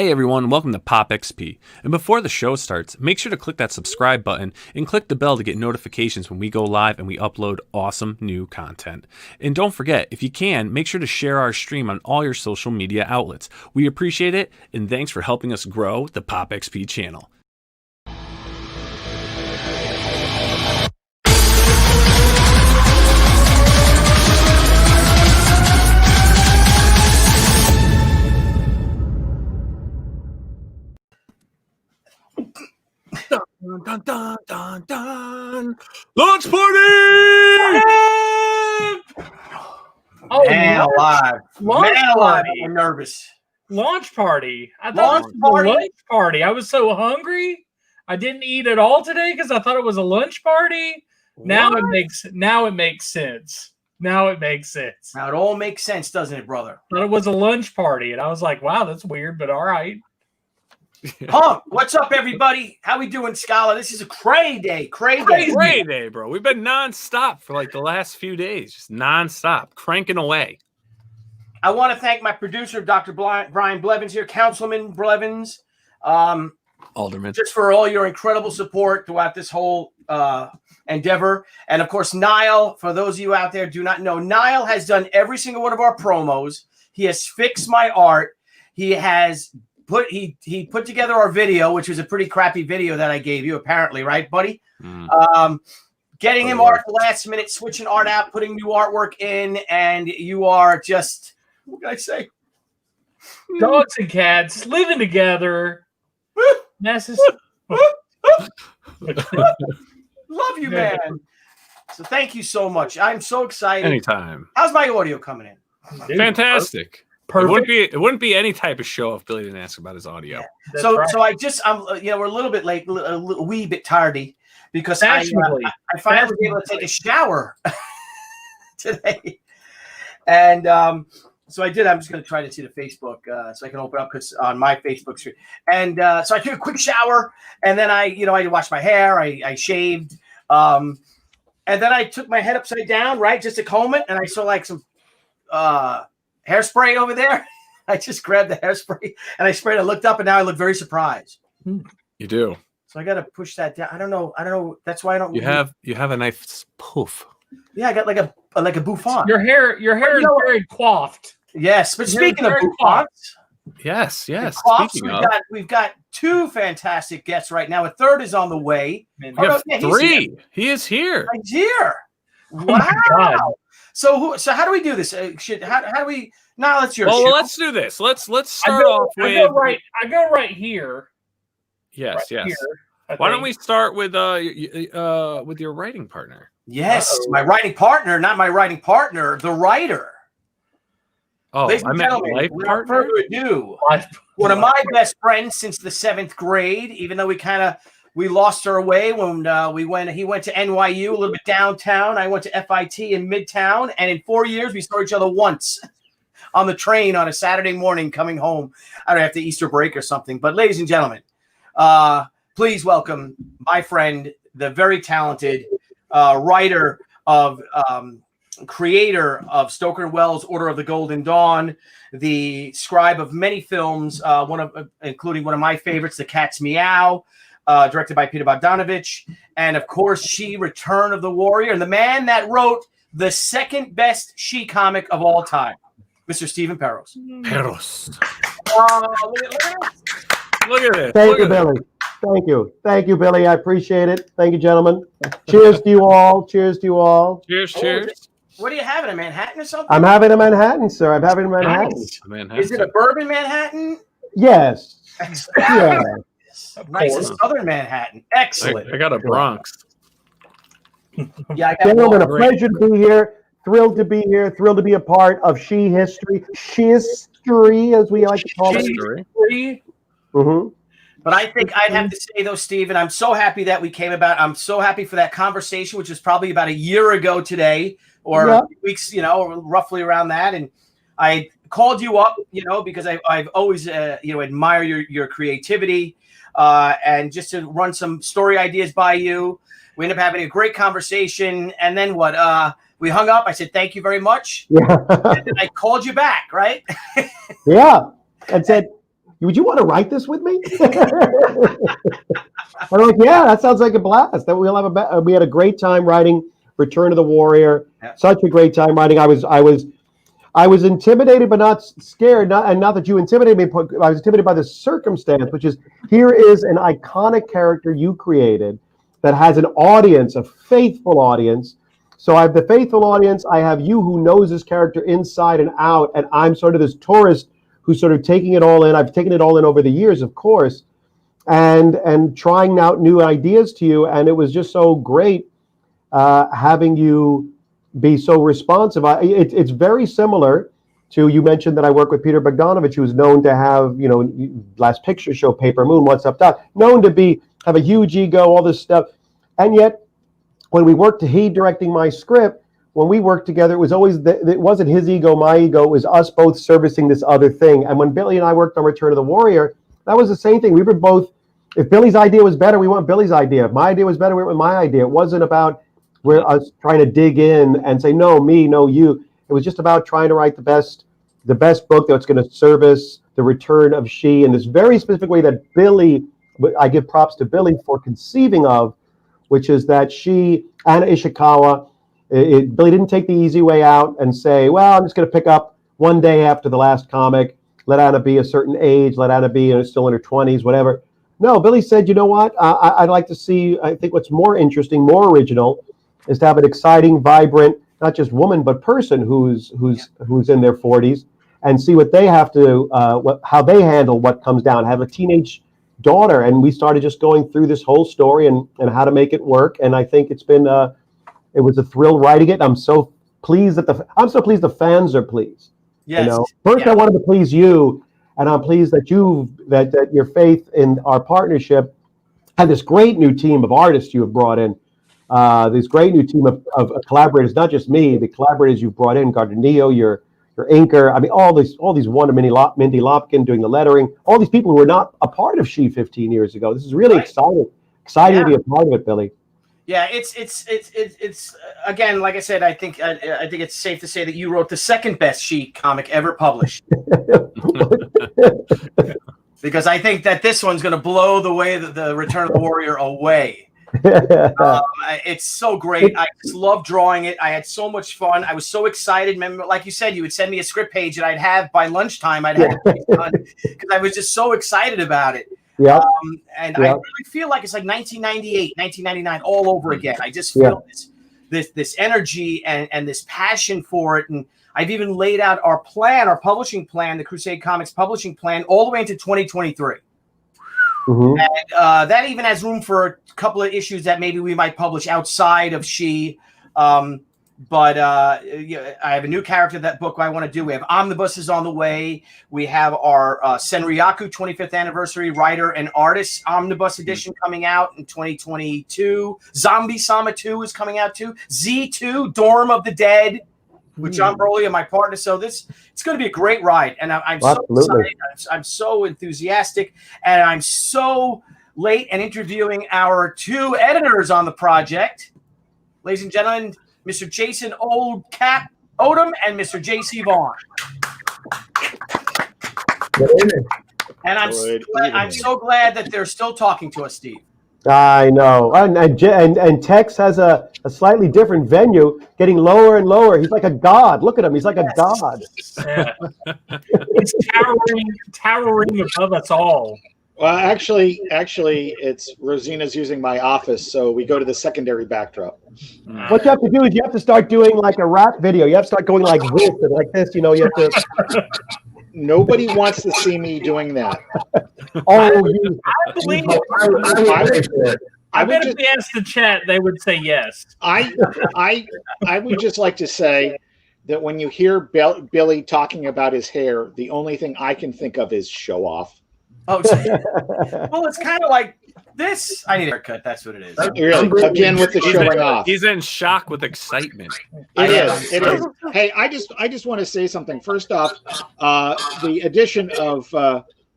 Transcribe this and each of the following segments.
Hey everyone, welcome to Pop XP. And before the show starts, make sure to click that subscribe button and click the bell to get notifications when we go live and we upload awesome new content. And don't forget, if you can, make sure to share our stream on all your social media outlets. We appreciate it, and thanks for helping us grow the Pop XP channel. Dun, dun, dun, dun, dun. Launch party! Oh, Man alive. Launch Man alive. party. I'm nervous. Launch party. I thought Launch it was party? a lunch party. I was so hungry. I didn't eat at all today because I thought it was a lunch party. Now it makes sense. Now it makes sense. Now it all makes sense, doesn't it, brother? But it was a lunch party, and I was like, "Wow, that's weird," but all right. Punk, what's up, everybody? How we doing, Scholar? This is a cray day. Cray Day, bro. We've been nonstop for like the last few days, just nonstop, cranking away. I want to thank my producer, Dr. Brian Blevins here, Councilman Blevins, Alderman, just for all your incredible support throughout this whole endeavor. And of course, Niall, for those of you out there who do not know, Niall has done every single one of our promos. He has fixed my art. He has he put together our video, which was a pretty crappy video that I gave you, apparently, right, buddy? Getting him art at the last minute, switching art out, putting new artwork in, and you are just, what can I say? Dogs and cats living together. Love you, man. So thank you so much. I'm so excited. Anytime. How's my audio coming in? Dude, Fantastic. Perfect. It wouldn't be any type of show if Billy didn't ask about his audio. Yeah. So we're a little bit late, a wee bit tardy because I finally was able to take a shower today, and so I did. I'm just going to try to see the Facebook so I can open up because on my Facebook stream, and so I took a quick shower, and then I washed my hair, I shaved, and then I took my head upside down, right, just to comb it, and I saw like some hairspray over there. I just grabbed the hairspray and I sprayed it, looked up, and now I look very surprised. You do. So I got to push that down. I don't know. That's why I don't. You have a nice poof. Yeah, I got like a bouffant. Your hair is very coiffed. Yes, but speaking of bouffants, yes. We've got two fantastic guests right now. A third is on the way. We have three. He is here. He's here. Wow. Oh my God. So how do we do this? How do we? Now let's your. Well, let's do this. Let's start off with. I go right here. Yes. Here, Why don't we start with your writing partner? Yes, my writing partner, not my writing partner, the writer. Oh, ladies and gentlemen, without further ado, one of my best friends since the 7th grade. Even though we lost our way when he went to NYU, a little bit downtown. I went to FIT in Midtown, and in 4 years we saw each other once on the train on a Saturday morning coming home. I don't know, after Easter break or something. But ladies and gentlemen, please welcome my friend, the very talented writer of creator of Stoker and Wells' Order of the Golden Dawn, the scribe of many films, including one of my favorites, The Cat's Meow, directed by Peter Bogdanovich, and of course, Return of the Warrior, and the man that wrote the second best Shi comic of all time, Mr. Stephen Perros. Look at it. Thank you, Billy. Thank you, Billy. I appreciate it. Thank you, gentlemen. Cheers to you all. Cheers. What are you having, a Manhattan or something? I'm having a Manhattan, sir. I'm having a Manhattan. Is it a bourbon Manhattan? Yes. Yeah. Nice, a Southern Manhattan. Excellent. I got a Bronx. Yeah, I got gentlemen, a pleasure to be here. Thrilled to be here. Thrilled to be a part of Shi history. Shistory, as we like to call it. Mm-hmm. But I think I'd have to say, though, Stephen, I'm so happy that we came about. I'm so happy for that conversation, which was probably about a year ago today, or weeks, roughly around that. And I called you up, because I've always, admire your creativity, and just to run some story ideas by you. We ended up having a great conversation, and then what? We hung up. I said thank you very much. Yeah. And then I called you back, right? Yeah, and said, would you want to write this with me? I'm like, yeah, that sounds like a blast. That we'll have we had a great time writing Return of the Warrior. Yeah. Such a great time writing. I was intimidated, but not scared. Not that you intimidated me. I was intimidated by the circumstance, which is here is an iconic character you created that has an audience, a faithful audience. So I have the faithful audience. I have you who knows this character inside and out, and I'm sort of this tourist who's sort of taking it all in. I've taken it all in over the years, of course, and trying out new ideas to you. And it was just so great having you be so responsive. It's very similar to, you mentioned that I work with Peter Bogdanovich, who's known to have, Last Picture Show, Paper Moon, What's Up Doc, known to have a huge ego, all this stuff. And yet, when we worked, he directing my script, when we worked together, it was always, it wasn't his ego, my ego, it was us both servicing this other thing. And when Billy and I worked on Return of the Warrior, that was the same thing. We were both, if Billy's idea was better, we want Billy's idea. If my idea was better, we went with my idea. It wasn't about us trying to dig in and say, no, me, no, you. It was just about trying to write the best book that's going to service the return of Shi in this very specific way that Billy, I give props to Billy for conceiving of, which is that Shi and Ishikawa, Billy didn't take the easy way out and say, well, I'm just going to pick up one day after the last comic, let Anna be a certain age, let Anna be still in her 20s, whatever. No, Billy said, you know what? I'd like to see, I think what's more interesting, more original, is to have an exciting, vibrant, not just woman, but person who's in their 40s, and see what they have to, how they handle what comes down. Have a teenage daughter, and we started just going through this whole story and how to make it work. And I think it's been, it was a thrill writing it. I'm so pleased that the fans are pleased. Yes. First, I wanted to please you, and I'm pleased that that your faith in our partnership and this great new team of artists you have brought in. This great new team of collaborators, not just me, the collaborators you've brought in, Gardinio, your inker, I mean, all these wonder, Mindy Lopkin doing the lettering, all these people who were not a part of Shi 15 years ago. This is really exciting to be a part of it, Billy. Yeah, it's again, like I said, I think it's safe to say that you wrote the second best Shi comic ever published. Because I think that this one's going to blow the Return of the Warrior away. It's so great. I just love drawing it. I had so much fun. I was so excited. Remember, like you said, you would send me a script page and I'd have by lunchtime, I'd have it done because I was just so excited about it. Yeah. I really feel like it's like 1998, 1999 all over again. I just feel this energy and this passion for it. And I've even laid out our publishing plan, the Crusade Comics publishing plan, all the way into 2023. Mm-hmm. And that even has room for a couple of issues that maybe we might publish outside of Shi. But I have a new character that book I want to do. We have omnibuses on the way. We have our Senryaku 25th anniversary writer and artist omnibus edition coming out in 2022. Zombie Sama 2 is coming out too. Z2 Dorm of the Dead with John Broly and my partner. So it's going to be a great ride, and I'm so excited. I'm so enthusiastic, and I'm so late in interviewing our two editors on the project, ladies and gentlemen, Mr. Jason Old Cap Odom and Mr. J.C. Vaughn. And I'm so glad that they're still talking to us, Steve. I know, and Tex has a slightly different venue, getting lower and lower. He's like a god. Look at him; he's like a god. Yeah. He's towering above us all. Well, actually, it's Rosina's using my office, so we go to the secondary backdrop. What you have to do is you have to start doing like a rap video. You have to start going like this and like this. You have to. Nobody wants to see me doing that. I believe it. I bet if we asked the chat, they would say yes. I would just like to say that when you hear Billy talking about his hair, the only thing I can think of is show off. Oh, well, it's kind of like this. I need a haircut. That's what it is. Really? Again, with the showing off. He's in shock with excitement. It is. Hey, I just want to say something. First off, the addition of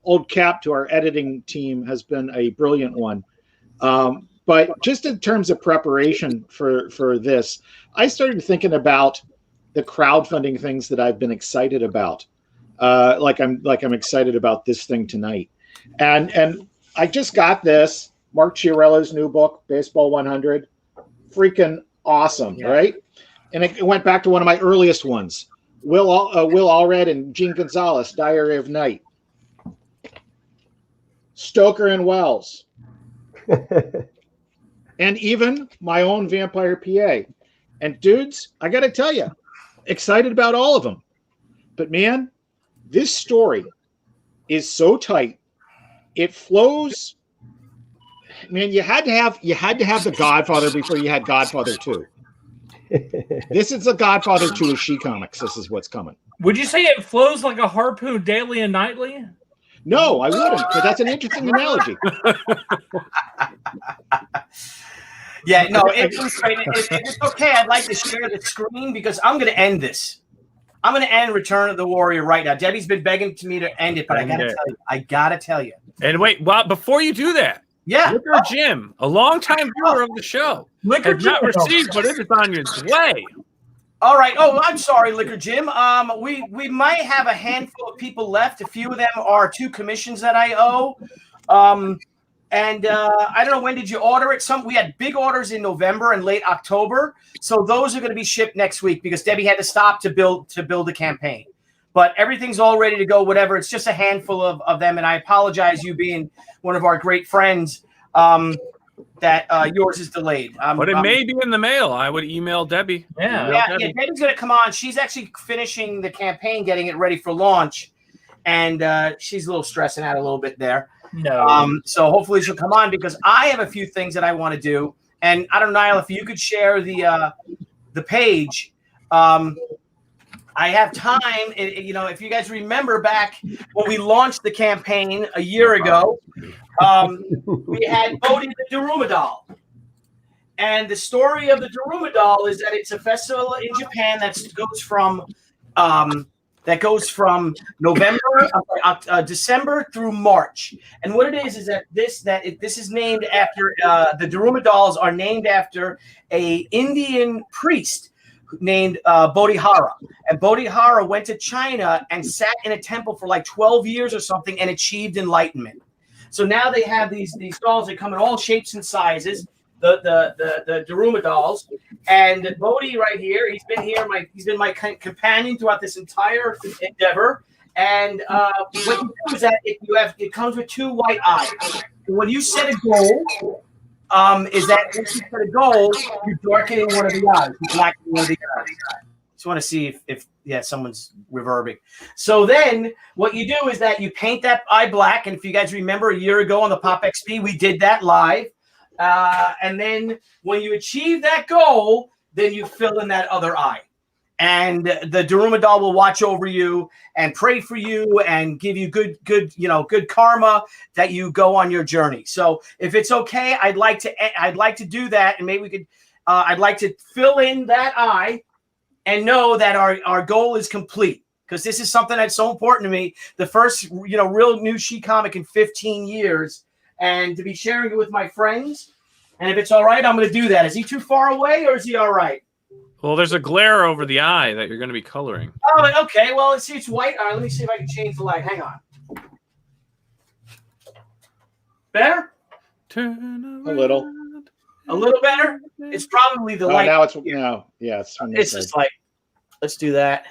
Old Cap to our editing team has been a brilliant one. But just in terms of preparation for this, I started thinking about the crowdfunding things that I've been excited about. like I'm excited about this thing tonight. And I just got this Mark Chiarella's new book, Baseball 100. Freaking awesome, right? And it went back to one of my earliest ones, Will Allred and Gene Gonzalez, Diary of Night. Stoker and Wells. And even my own Vampire PA. And dudes, I got to tell you, excited about all of them. But man, this story is so tight. It flows. Man, you had to have The Godfather before you had Godfather 2. This is The Godfather 2 of She Comics. This is what's coming. Would you say it flows like a harpoon daily and nightly? No, I wouldn't, but that's an interesting analogy. Yeah, no, it's great. If it's okay, I'd like to share the screen because I'm going to end this. I'm going to end Return of the Warrior right now. Debbie's been begging me to end it, but I got to tell you. And wait, well, before you do that, Liquor Jim, a longtime viewer of the show, has not received, but it is on its way. All right. Oh, I'm sorry, Liquor Jim. We might have a handful of people left. A few of them are 2 commissions that I owe. And I don't know, when did you order it? We had big orders in November and late October. So those are going to be shipped next week because Debbie had to stop to build the campaign. But everything's all ready to go, whatever. It's just a handful of them. And I apologize, you being one of our great friends, that yours is delayed. But it may be in the mail. I would email Debbie. Yeah, Debbie's going to come on. She's actually finishing the campaign, getting it ready for launch. And she's a little stressing out a little bit there. No. So hopefully she'll come on because I have a few things that I want to do. And I don't know, Niall, if you could share the page. I have time. If you guys remember back when we launched the campaign a year ago, we had Bodhi the Daruma doll. And the story of the Daruma doll is that it's a festival in Japan that goes from December through March. And what it is that this is named after the Daruma dolls are named after a Indian priest named Bodhihara. And Bodhihara went to China and sat in a temple for like 12 years or something and achieved enlightenment. So now they have these dolls that come in all shapes and sizes. The Daruma dolls, and Bodhi right here. He's been my companion throughout this entire endeavor. And what you do is that it comes with 2 white eyes. And when you set a goal, is that once you set a goal, you're darkening one of the eyes, you're blackening one of the eyes. Just want to see if someone's reverbing. So then what you do is that you paint that eye black. And if you guys remember a year ago on the Pop XP, we did that live. And then when you achieve that goal, then you fill in that other eye. And the Daruma doll will watch over you and pray for you and give you good karma that you go on your journey. So if it's okay, I'd like to do that, and maybe we could. I'd like to fill in that eye and know that our goal is complete, because this is something that's so important to me. The first real new She comic in 15 years, and to be sharing it with my friends. And if it's all right, I'm going to do that. Is he too far away, or is he all right? Well, there's a glare over the eye that you're going to be coloring. Oh, okay. Well, let's see. It's white. All right, let me see if I can change the light. Hang on. Better? A little. A little better? It's probably the light. Now it's from it's just like, let's do that.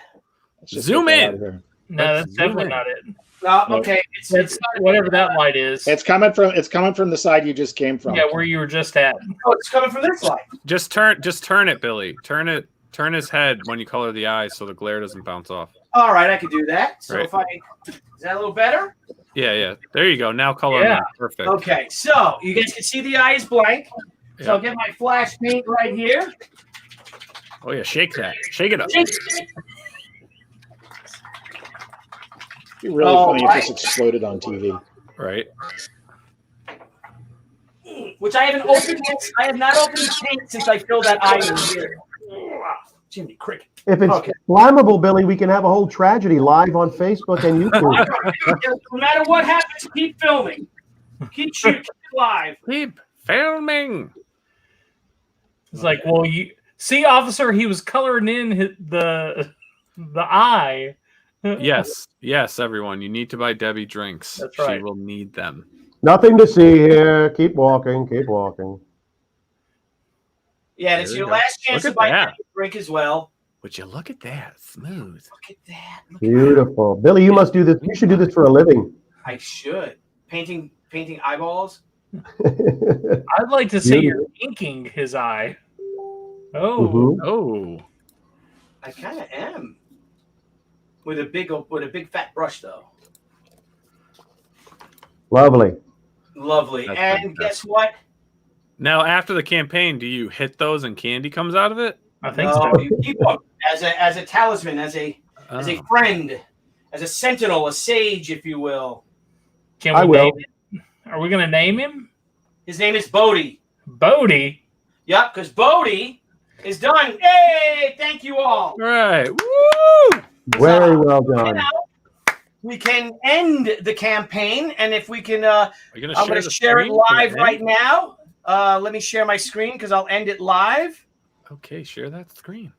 Zoom in. No, that's definitely not it. Okay. It's whatever that light is. It's coming from the side you just came from. Yeah, where you were just at. Oh, it's coming from this side. Just turn it, Billy. Turn his head when you color the eyes so the glare doesn't bounce off. All right, I can do that. So right. Is that a little better? Yeah. There you go. Now color. Yeah. Perfect. Okay, so you guys can see the eye is blank. So I'll get my flash paint right here. Oh yeah, shake that. Shake it up. It'd be really funny if this exploded on TV. Right. Which I haven't opened yet. I have not opened the paint since I filled that eye in here. Jimmy Cricket. If it's flammable, Billy, we can have a whole tragedy live on Facebook and YouTube. No matter what happens, keep filming. Keep shooting. Keep live. Keep filming. It's like, well, you see, officer, he was coloring in the eye Yes, everyone. You need to buy Debbie drinks. That's right. She will need them. Nothing to see here. Keep walking. Keep walking. Yeah, and it's There your you go. last chance Look to at buy that. a drink as well. Would you look at that? Smooth. Look at that. Beautiful. Billy, you must do this. You should do this for a living. I should. Painting eyeballs. I'd like to see you inking his eye. Oh. Mhm. Oh. I kind of am. With a big fat brush though. Lovely. Lovely. That's and fantastic. guess what? Now, after the campaign, do you hit those and candy comes out of it? I think No, so. you keep them as a talisman, as a friend, as a sentinel, a sage, if you will. Can we I will. name it? Are we going to name him? His name is Bodhi. Bodhi? Yep, because Bodhi is done. Hey, thank you all. All right. Woo! Very well done. Now we can end the campaign, and if we can, Are you gonna I'm going to share it screen for live the right end? now. Let me share my screen because I'll end it live. Okay, share that screen.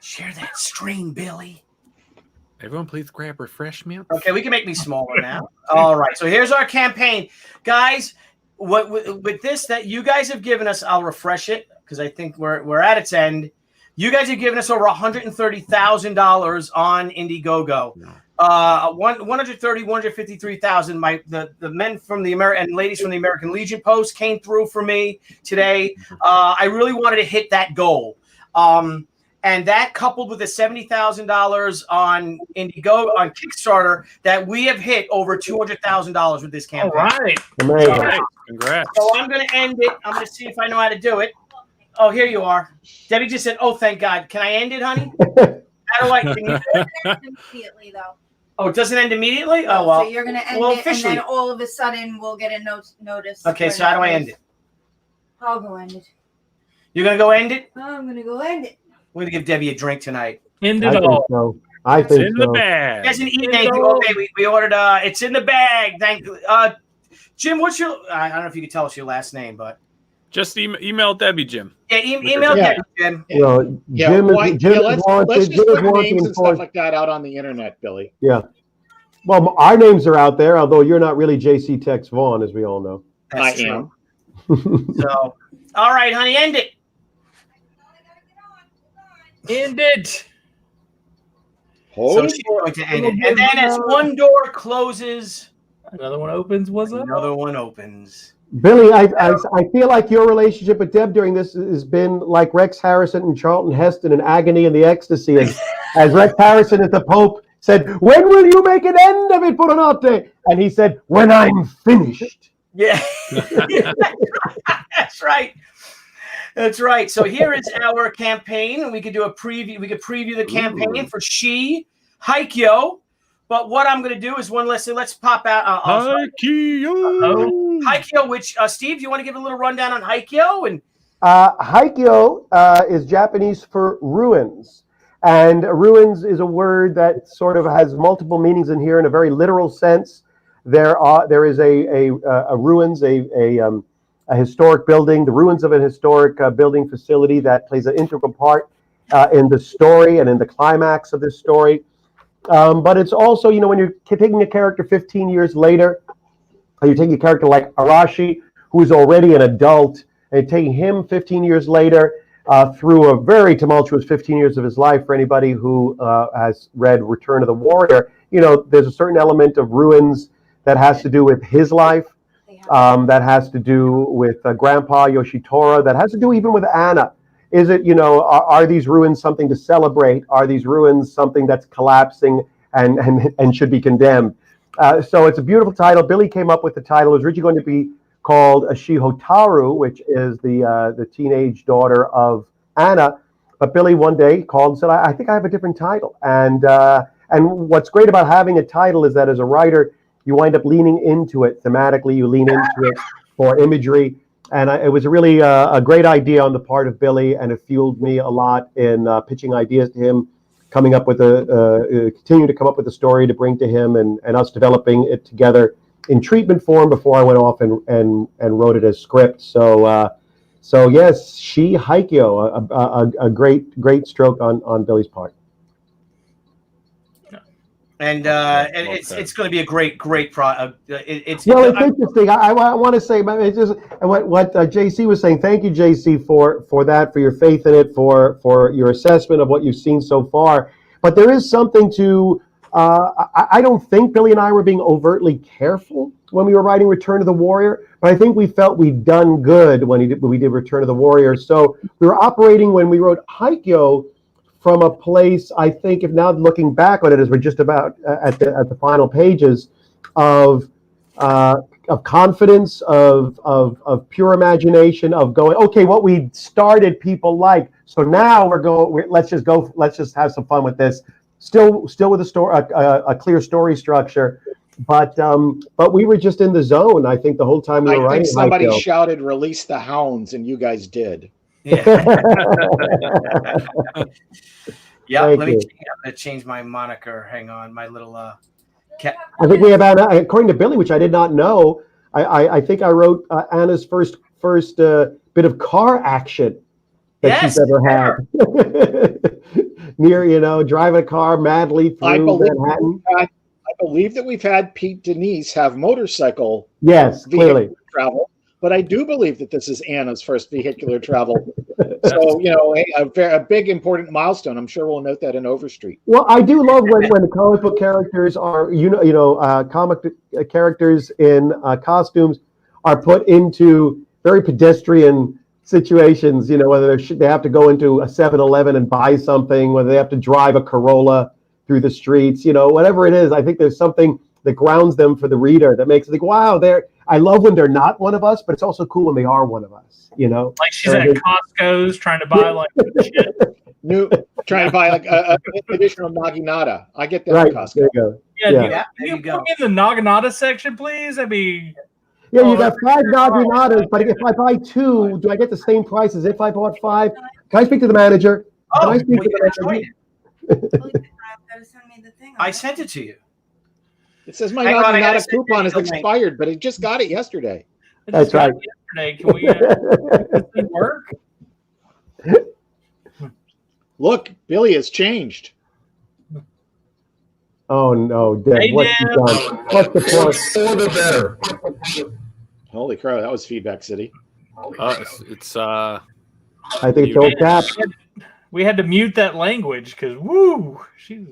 Share that screen, Billy. Everyone, please grab refreshments. Okay, we can make me smaller now. All right, so here's our campaign, guys. What with this that you guys have given us, I'll refresh it because I think we're at its end. You guys have given us over $130,000 on Indiegogo. No. 153,000. The men from the American and ladies from the American Legion Post came through for me today. I really wanted to hit that goal. And that coupled with the $70,000 on Indiegogo on Kickstarter, that we have hit over $200,000 with this campaign. All right. Amazing. All right. Congrats. So I'm going to end it. I'm going to see if I know how to do it. Oh, here you are. Debbie just said, "Oh, thank God." Can I end it, honey? How do I? Can you do it? Immediately though. Oh, it doesn't end immediately. Oh well. So you're gonna end well, it, and officially. then all of a sudden we'll get a notice. Okay, for so how do I end notice. it? I'll go end it. You're gonna go end it. I'm gonna go end it. We're gonna give Debbie a drink tonight. End I it think all. so. I It's think in the so. bag. Hasn't eaten anything. Okay, we ordered. It's in the bag. Thank you. Jim, what's your? I don't know if you could tell us your last name, but Just email Debbie, Jim. yeah, email Yeah. Debbie, Jim. You know, Yeah, Jim why, is, Jim yeah, is let's wanted. just Jim is put wanted names and for- stuff like that out on the internet, Billy. Yeah. Well, our names are out there, although you're not really JC Tex Vaughn, as we all know. That's I true. am. So, all right, honey, end it. End it. So she's going to end it, and then as one door closes, Another one opens. What's up? another one opens. Billy, I feel like your relationship with Deb during this has been like Rex Harrison and Charlton Heston in Agony and the Ecstasy. As Rex Harrison as the Pope said, "When will you make an end of it, Buonanotte?" And he said, "When I'm finished." Yeah, that's right. That's right. So here is our campaign. We could do a preview. We could preview the campaign for Shi Haikyo. But what I'm going to do is one lesson. Let's pop out. Haikyo. Haikyo, which Steve, do you want to give a little rundown on Haikyo? And Haikyo is Japanese for ruins. And ruins is a word that sort of has multiple meanings in here in a very literal sense. There is a ruins, a historic building, the ruins of an historic building facility that plays an integral part in the story and in the climax of this story. But it's also, when you're taking a character 15 years later, or you're taking a character like Arashi, who's already an adult, and taking him 15 years later through a very tumultuous 15 years of his life. For anybody who has read Return of the Warrior, there's a certain element of ruins that has to do with his life, that has to do with Grandpa Yoshitora, that has to do even with Anna. Is it, are these ruins something to celebrate? Are these ruins something that's collapsing and should be condemned? So it's a beautiful title. Billy came up with the title. It was originally going to be called Shihotaru, which is the teenage daughter of Anna. But Billy one day called and said, I think I have a different title. And what's great about having a title is that as a writer, you wind up leaning into it thematically. You lean into it for imagery. And it was really a great idea on the part of Billy, and it fueled me a lot in pitching ideas to him, coming up with continuing to come up with a story to bring to him, and us developing it together in treatment form before I went off and wrote it as script. So yes, Shi Haikyo, a great stroke on Billy's part. And it's going to be a great it's well, it's interesting. I want to say, it's just what JC was saying. Thank you, JC, for that, for your faith in it, for your assessment of what you've seen so far. But there is something to. I don't think Billy and I were being overtly careful when we were writing Return of the Warrior, but I think we felt we'd done good when we did Return of the Warrior. So we were operating when we wrote Haikyo from a place, I think, if now looking back on it, as we're just about at the final pages, of confidence, of pure imagination, of going, okay, what we started people like, so now let's just have some fun with this. Still with a story, a clear story structure, but we were just in the zone. I think the whole time we were writing. I think somebody shouted, "Release the hounds," and you guys did. Yeah. Yeah. I'm going to change my moniker. Hang on, my little cat. I think we have Anna, according to Billy, which I did not know. I think I wrote Anna's first bit of car action that she's ever had. Near, driving a car madly through Manhattan. I believe that we've had Pete Denise have motorcycle clearly travel, but I do believe that this is Anna's first vehicular travel. So, a big important milestone. I'm sure we'll note that in Overstreet. Well, I do love when the comic book characters are, comic characters in costumes are put into very pedestrian situations, whether they have to go into a 7-Eleven and buy something, whether they have to drive a Corolla through the streets, whatever it is. I think there's something that grounds them for the reader that makes it like, wow, I love when they're not one of us, but it's also cool when they are one of us, Like she's at Costco's trying to buy shit. Trying to buy like a additional naginata. I get that right, at Costco. There you go. Yeah, can you put me in the naginata section, please? That'd be... Yeah, you got 5 naginatas, but if I buy 2, do I get the same price as if I bought 5? Can I speak to the manager? Can I speak to the manager? I sent it to you. It says my naginata coupon is expired, but I just got it yesterday. That's right. Yesterday. Can we does it work? Look, Billy has changed. Oh no, Deb, Hey, what's he done? What's the plus? For the better. Holy crow, that was Feedback City. It's I think it's old cap. We had to mute that language because she's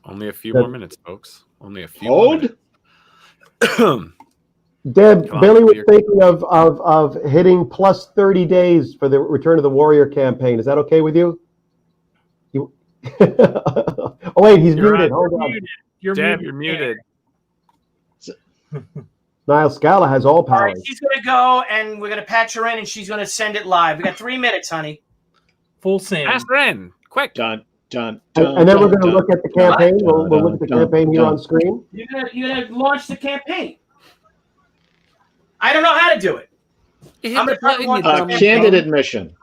only a few more minutes, folks. Only a few. Hold. Deb, Billy was thinking of hitting plus 30 days for the Return of the Warrior campaign. Is that okay with you? Oh wait, he's muted. Hold on. Deb, you're muted. Niall Scala has all power. All right, she's going to go, and we're going to patch her in, and she's going to send it live. We got 3 minutes, honey. Full send. Pass her in, quick. Done. And then we're going to look at the campaign. We'll look at the campaign here on screen. You're gonna launch the campaign. I don't know how to do it. I'm going to launch the campaign. Candid admission.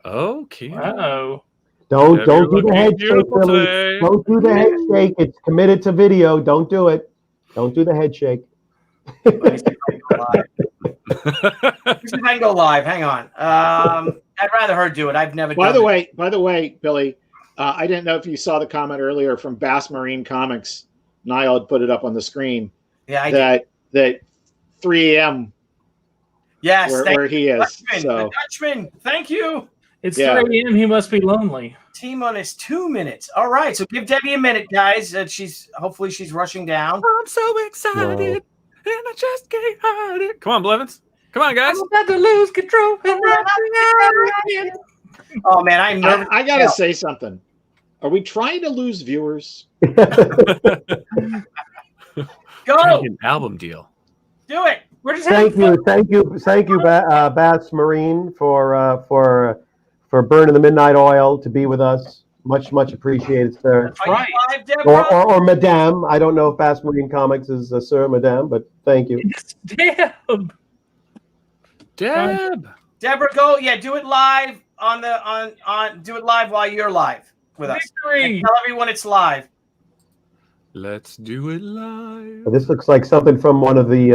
Okay. Uh-oh. Don't do the head shake, Billy. Don't do the head shake. It's committed to video. Don't do it. Don't do the head shake. Let me see if I can go live. Hang on. I'd rather her do it. I've never done it. By the way, Billy, I didn't know if you saw the comment earlier from Bass Marine Comics. Niall had put it up on the screen. Yeah, that 3 a.m. Yes, where he is. Dutchman, So. the Dutchman, thank you. It's 3 a.m. He must be lonely. Team on is 2 minutes. All right, so give Debbie a minute, guys. Hopefully she's rushing down. I'm so excited, and I just can't hide it. Come on, Blevins. Come on, guys. I'm about to lose control. Oh man, I'm nervous. I gotta say something. Are we trying to lose viewers? Go. An album deal. Do it. We're just Thank you, Bass Marine, for burning the midnight oil to be with us. Much appreciated, sir. Are you live, Deborah? Or Madame. I don't know if Bass Marine Comics is Sir Madame, but thank you. Deb. Deborah, go. Yeah, do it live do it live while you're live with us. And tell everyone it's live. Let's do it live. This looks like something from one of the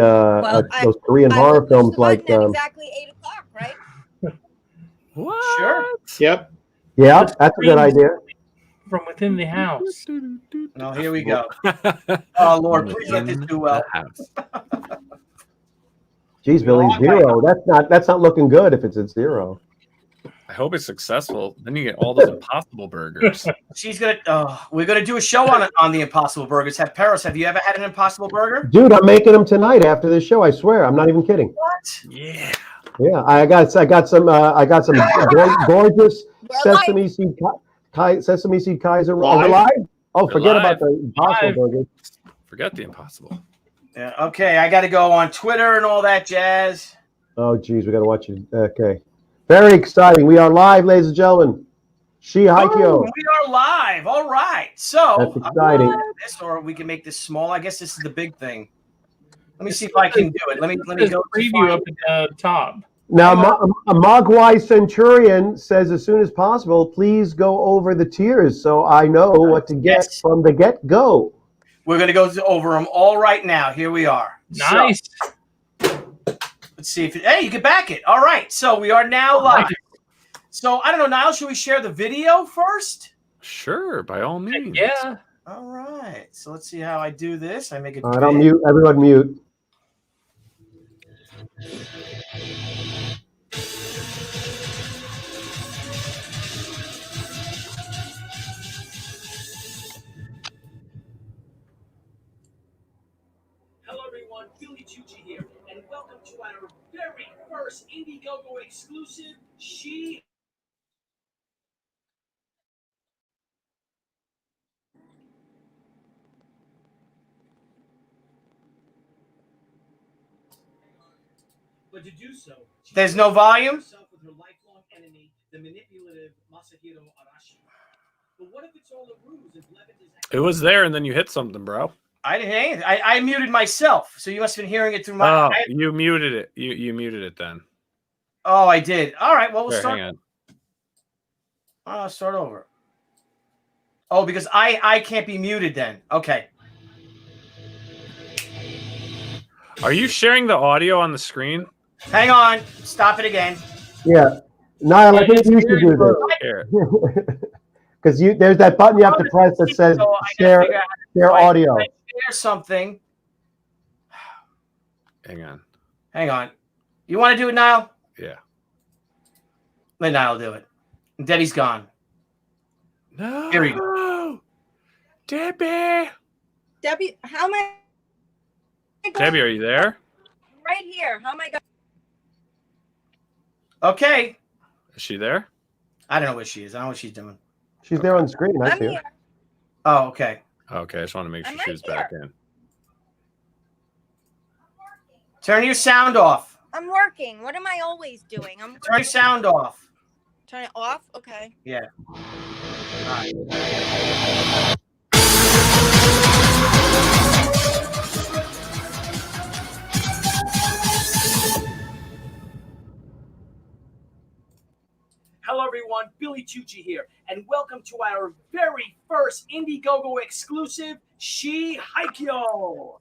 those Korean horror films, like exactly 8:00, right? What? Sure. Yep. Yeah, that's a good idea. From within the house. No, here we go. Oh Lord, please let this do well. Jeez, Billy, zero. That's not looking good if it's at 0. I hope it's successful. Then you get all those Impossible Burgers. We're gonna do a show on the Impossible Burgers. Paris, have you ever had an Impossible Burger? Dude, I'm making them tonight after this show. I swear, I'm not even kidding. What? Yeah. Yeah, I got some gorgeous sesame seed Kaiser live. Oh, forget about the Impossible Burgers. Forget the Impossible. Yeah. Okay, I got to go on Twitter and all that jazz. Oh, geez, we got to watch it. Okay, very exciting. We are live, ladies and gentlemen. Shi Haikyo. We are live. All right. So that's exciting. This, or we can make this small. I guess this is the big thing. Let me see if I can do it. Let me go preview up at the top. Now, a Mogwai Centurion says as soon as possible, please go over the tiers so I know what to get from the get-go. We're going to go over them all right now. Here we are. Nice. So, let's see if hey, you can back it. All right. So we are now live. So I don't know, Niall, should we share the video first? Sure, by all means. Yeah. All right. So let's see how I do this. I make it. All right, I'll mute. Everyone mute. Hello, everyone. Billy Tucci here, and welcome to our very first Indiegogo exclusive, Shi. But to do so, there's no volume. With her lifelong enemy, the manipulative Masahiro Arashi. But what if it's all a ruse? It was there, and then you hit something, bro. I didn't hit anything. I muted myself, so you must have been hearing it through my. Oh, you muted it. You muted it then. Oh, I did. All right. Well, we'll start. Hang on. I'll start over. Oh, because I can't be muted then. Okay. Are you sharing the audio on the screen? Hang on. Stop it again. Yeah. Niall, I think you should do this. Because there's that button you have to press that says share audio. Share something. Hang on. Hang on. You want to do it, Niall? Yeah. Let Niall do it. And Debbie's gone. No. Here we go. Debbie. Debbie, how am I? Debbie, are you there? Right here. How am I going? Okay. Is she there? I don't know what she is. I don't know what she's doing. She's there on the screen. I I'm see her. here. Oh, okay. Okay, I just want to make sure I'm she right was back in. Turn your sound off. I'm working. What am I always doing? I'm Turn your sound off. Turn it off. Okay. Yeah. All right. Hello, everyone. Billy Tucci here, and welcome to our very first Indiegogo exclusive, Shi Haikyo.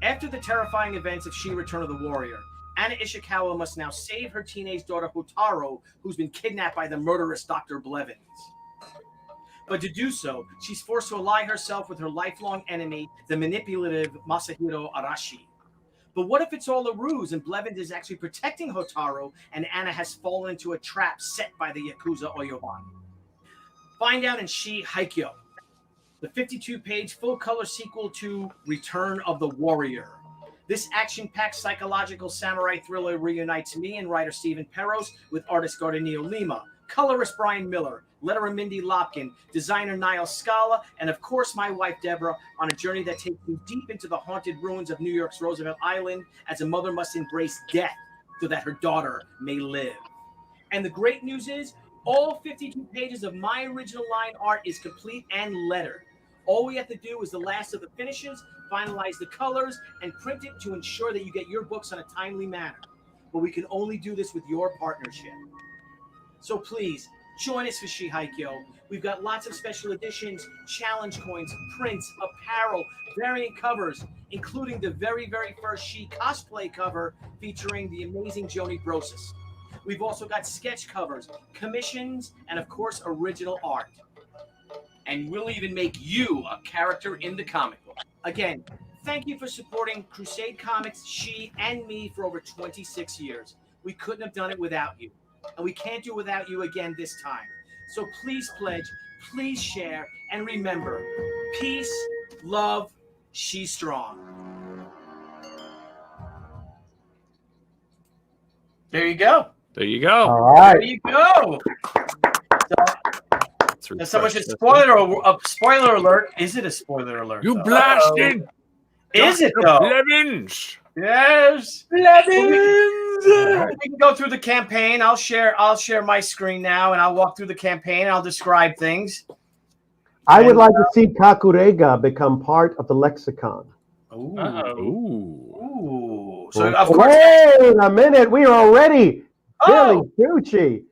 After the terrifying events of Shi Return of the Warrior, Anna Ishikawa must now save her teenage daughter Hotaru, who's been kidnapped by the murderous Dr. Blevins. But to do so, she's forced to ally herself with her lifelong enemy, the manipulative Masahiro Arashi. But what if it's all a ruse and Blevins is actually protecting Hotaru and Anna has fallen into a trap set by the Yakuza Oyabun? Find out in Shi Haikyo, the 52-page full-color sequel to Return of the Warrior. This action-packed psychological samurai thriller reunites me and writer Stephen Peros with artist Gardenia Lima, colorist Brian Miller, letterer Mindy Lopkin, designer Niall Scala, and of course my wife Deborah on a journey that takes you deep into the haunted ruins of New York's Roosevelt Island as a mother must embrace death so that her daughter may live. And the great news is all 52 pages of my original line art is complete and lettered. All we have to do is the last of the finishes, finalize the colors, and print it to ensure that you get your books on a timely manner. But we can only do this with your partnership. So please, join us for Shi Haikyo. We've got lots of special editions, challenge coins, prints, apparel, variant covers, including the very, very first Shi cosplay cover featuring the amazing Joni Brosis. We've also got sketch covers, commissions, and of course, original art. And we'll even make you a character in the comic book. Again, thank you for supporting Crusade Comics, Shi, and me for over 26 years. We couldn't have done it without you. And we can't do it without you again this time. So please pledge, please share, and remember, peace, love, Shi strong. There you go. There you go. All right. There you go. So someone should spoiler alert. Is it a spoiler alert? You though? blasted. Is it though? Blevins. Yes. We can go through the campaign. I'll share my screen now, and I'll walk through the campaign. And I'll describe things. I would like to see Kakurega become part of the lexicon. Ooh. Ooh. So of course. Wait a minute. We are already Billy Oh, Tucci.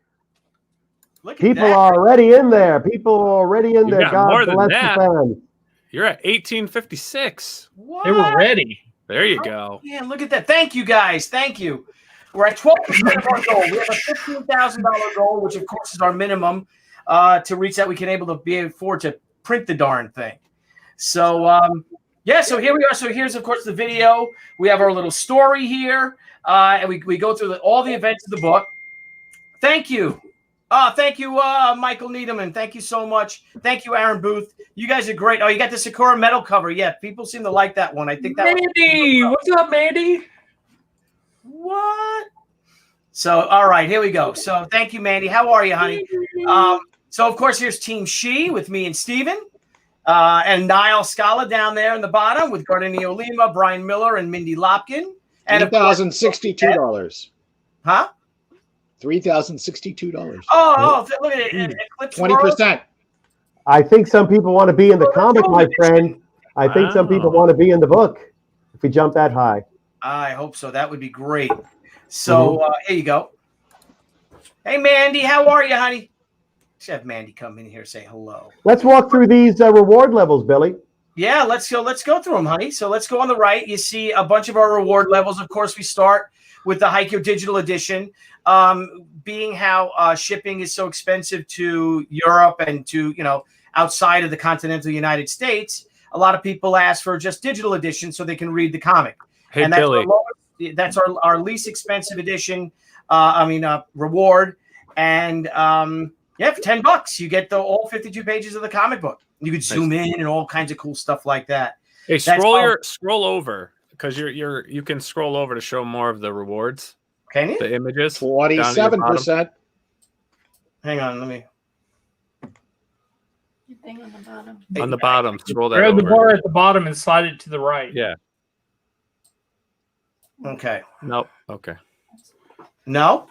look at People that. are already in there. People are already in You there. got God more than bless that. the fans. You're at 1856. What? They were ready. There you go. Yeah, look at that. Thank you, guys. Thank you. We're at 12% of our goal. We have a $15,000 goal, which, of course, is our minimum to reach that. We can afford to print the darn thing. So, yeah, so here we are. So here's, of course, the video. We have our little story here, and we go through all the events of the book. Thank you. Thank you, Michael Needleman. Thank you so much. Thank you, Aaron Booth. You guys are great. Oh, you got the Sakura metal cover. Yeah, people seem to like that one. I think that Mandy, what's up, Mandy? What? So, all right, here we go. So, thank you, Mandy. How are you, honey? So, of course, here's Team Shi with me and Steven. And Niall Scala down there in the bottom with Gardenia Lima, Brian Miller, and Mindy Lopkin. And $3,062. Huh? $3,062. Oh, look at it. Eclipse 20%. I think some people want to be in the comic, my friend. I think some people want to be in the book if we jump that high. I hope so. That would be great. So here you go. Hey, Mandy, how are you, honey? Let's have Mandy come in here and say hello. Let's walk through these reward levels, Billy. Yeah, let's go through them, honey. So let's go on the right. You see a bunch of our reward levels. Of course, we start with the Haikyo Digital Edition. Being how shipping is so expensive to Europe and to, outside of the continental United States, a lot of people ask for just digital edition so they can read the comic. Hey, and that's Billy. That's our least expensive edition. Reward. And yeah, for $10, you get all 52 pages of the comic book. You could zoom in and all kinds of cool stuff like that. Hey, scroll over because you can scroll over to show more of the rewards. Can you? The images. 47%. Hang on, let me. Thing on the bottom. On the bottom, scroll that Grab over. the bar at the bottom and slide it to the right. Yeah. Okay. Nope. Okay. No?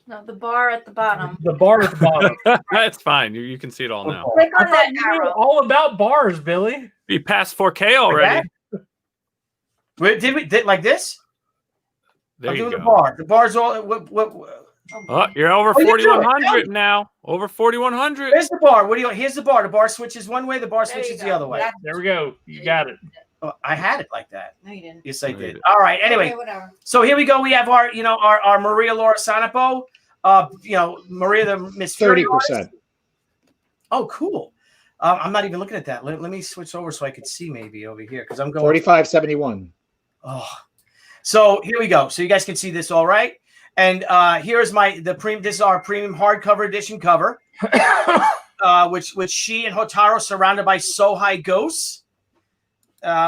No, the bar at the bottom. The bar at the bottom. That's fine. You can see it all now. Click I on thought that you knew arrow. all about bars, Billy. You passed 4K already. Wait, did we like this? There I'm you doing go. the bar. The bar's all. Oh, you're over Oh, you do it. 4,100 now. Over 4,100. Here's the bar. What do you? Here's the bar. The bar switches one way. The bar There you switches the go. other way. There we go. You got it. Oh, I had it like that. No, you didn't. Yes, I No, you did. didn't. All right. Anyway, Okay, whatever. so here we go. We have our Maria Laura Sanapo. Maria the Miss Fury 30%. Oh, cool. I'm not even looking at that. Let me switch over so I could see maybe over here because I'm going. 45.71. Oh, so here we go. So you guys can see this, all right? And here's this is our premium hardcover edition cover, which Shi and Hotaru surrounded by Sohai ghosts.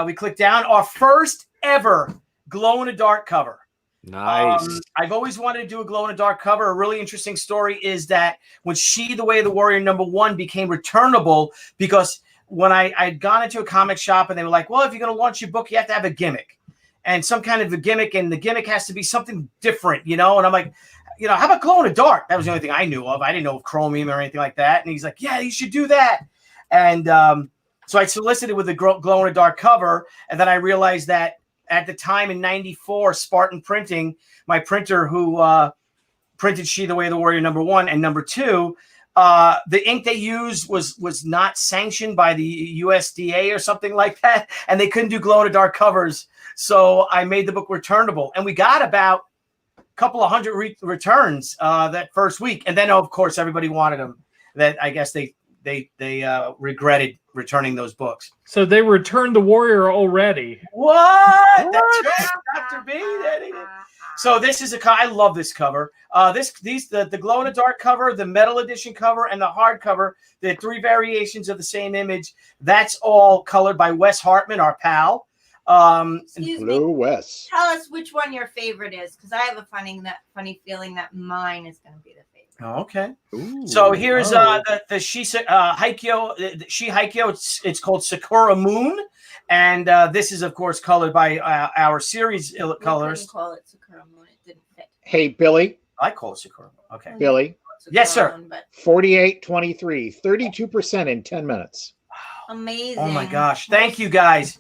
We click down our first ever glow in the dark cover. Nice. I've always wanted to do a glow in the dark cover. A really interesting story is that when Shi, the Way of the Warrior #1 became returnable, because when I'd gone into a comic shop and they were like, well, if you're going to launch your book, you have to have a gimmick and some kind of a gimmick. And the gimmick has to be something different, And I'm like, how about glow in the dark? That was the only thing I knew of. I didn't know of chromium or anything like that. And he's like, yeah, you should do that. And so I solicited with the glow in the dark cover. And then I realized that at the time in '94, Spartan Printing, my printer who printed Shi, the Way of the Warrior #1 and #2, the ink they used was not sanctioned by the USDA or something like that, and they couldn't do glow in the dark covers. So I made the book returnable, and we got about couple of hundred returns that first week, and then of course everybody wanted them. That I guess they regretted returning those books. So they returned the warrior already. What? That's right, Dr. B. So this is I love this cover. The glow in the dark cover, the metal edition cover, and the hardcover, the 3 variations of the same image. That's all colored by Wes Hartman, our pal. Excuse Hello, me. Wes. Tell us which one your favorite is, because I have a funny feeling that mine is going to be the favorite. Oh, okay. Ooh, So here's the Shi Haikyo. Shi Haikyo. It's called Sakura Moon, and this is of course colored by our series colors. We call it Sakura Moon. It didn't fit. Hey, Billy. I call it Sakura. Okay. Billy. Yes, sir. Moon, but 48-23, 32% in 10 minutes. amazing. Oh my gosh! Thank you guys.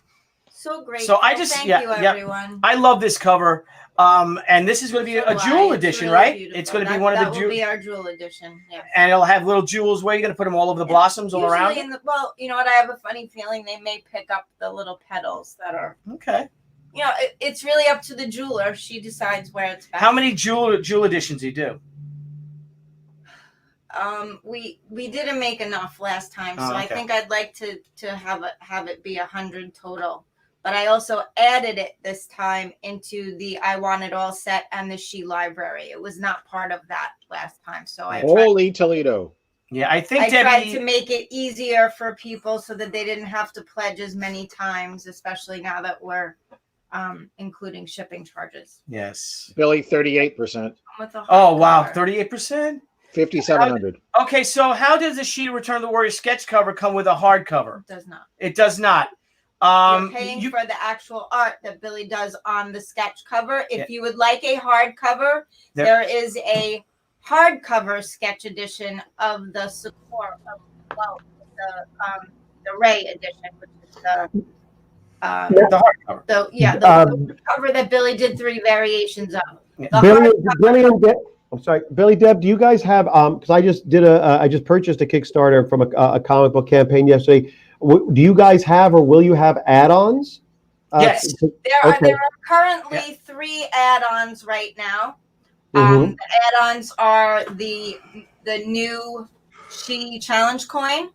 So great. So I just thank you everyone. I love this cover. And this is going to be a jewel It's edition, really right? beautiful. It's going to be That- one of the that will jewels. be our jewel edition. Yeah. And it'll have little jewels. Where are you going to put them all over the blossoms all around? Well, you know what? I have a funny feeling they may pick up the little petals that are. Okay. You know, it's really up to the jeweler. She decides where it's best. How many jewel editions do you do? We didn't make enough last time, so I think I'd like to have it be 100 total. But I also added it this time into the I Want It All set and the She Library. It was not part of that last time, so I Holy Toledo. Yeah, I think tried Debbie. to make it easier for people so that they didn't have to pledge as many times, especially now that we're including shipping charges. Yes. Billy, 38%. With the Oh wow, hardcover. 38%. 5,700. Okay, so how does the She Return of the Warrior sketch cover come with a hardcover? It does not. It does not. You're paying for the actual art that Billy does on the sketch cover. If you would like a hardcover, there is a hardcover sketch edition of the Sakura, the Ray edition, which is the hardcover. The cover that Billy did 3 variations of. Billy, Deb, do you guys have? Because I just purchased a Kickstarter from a comic book campaign yesterday. Do you guys have, or will you have add-ons? Yes. There are currently 3 add-ons right now. The add-ons are the new She Challenge coin,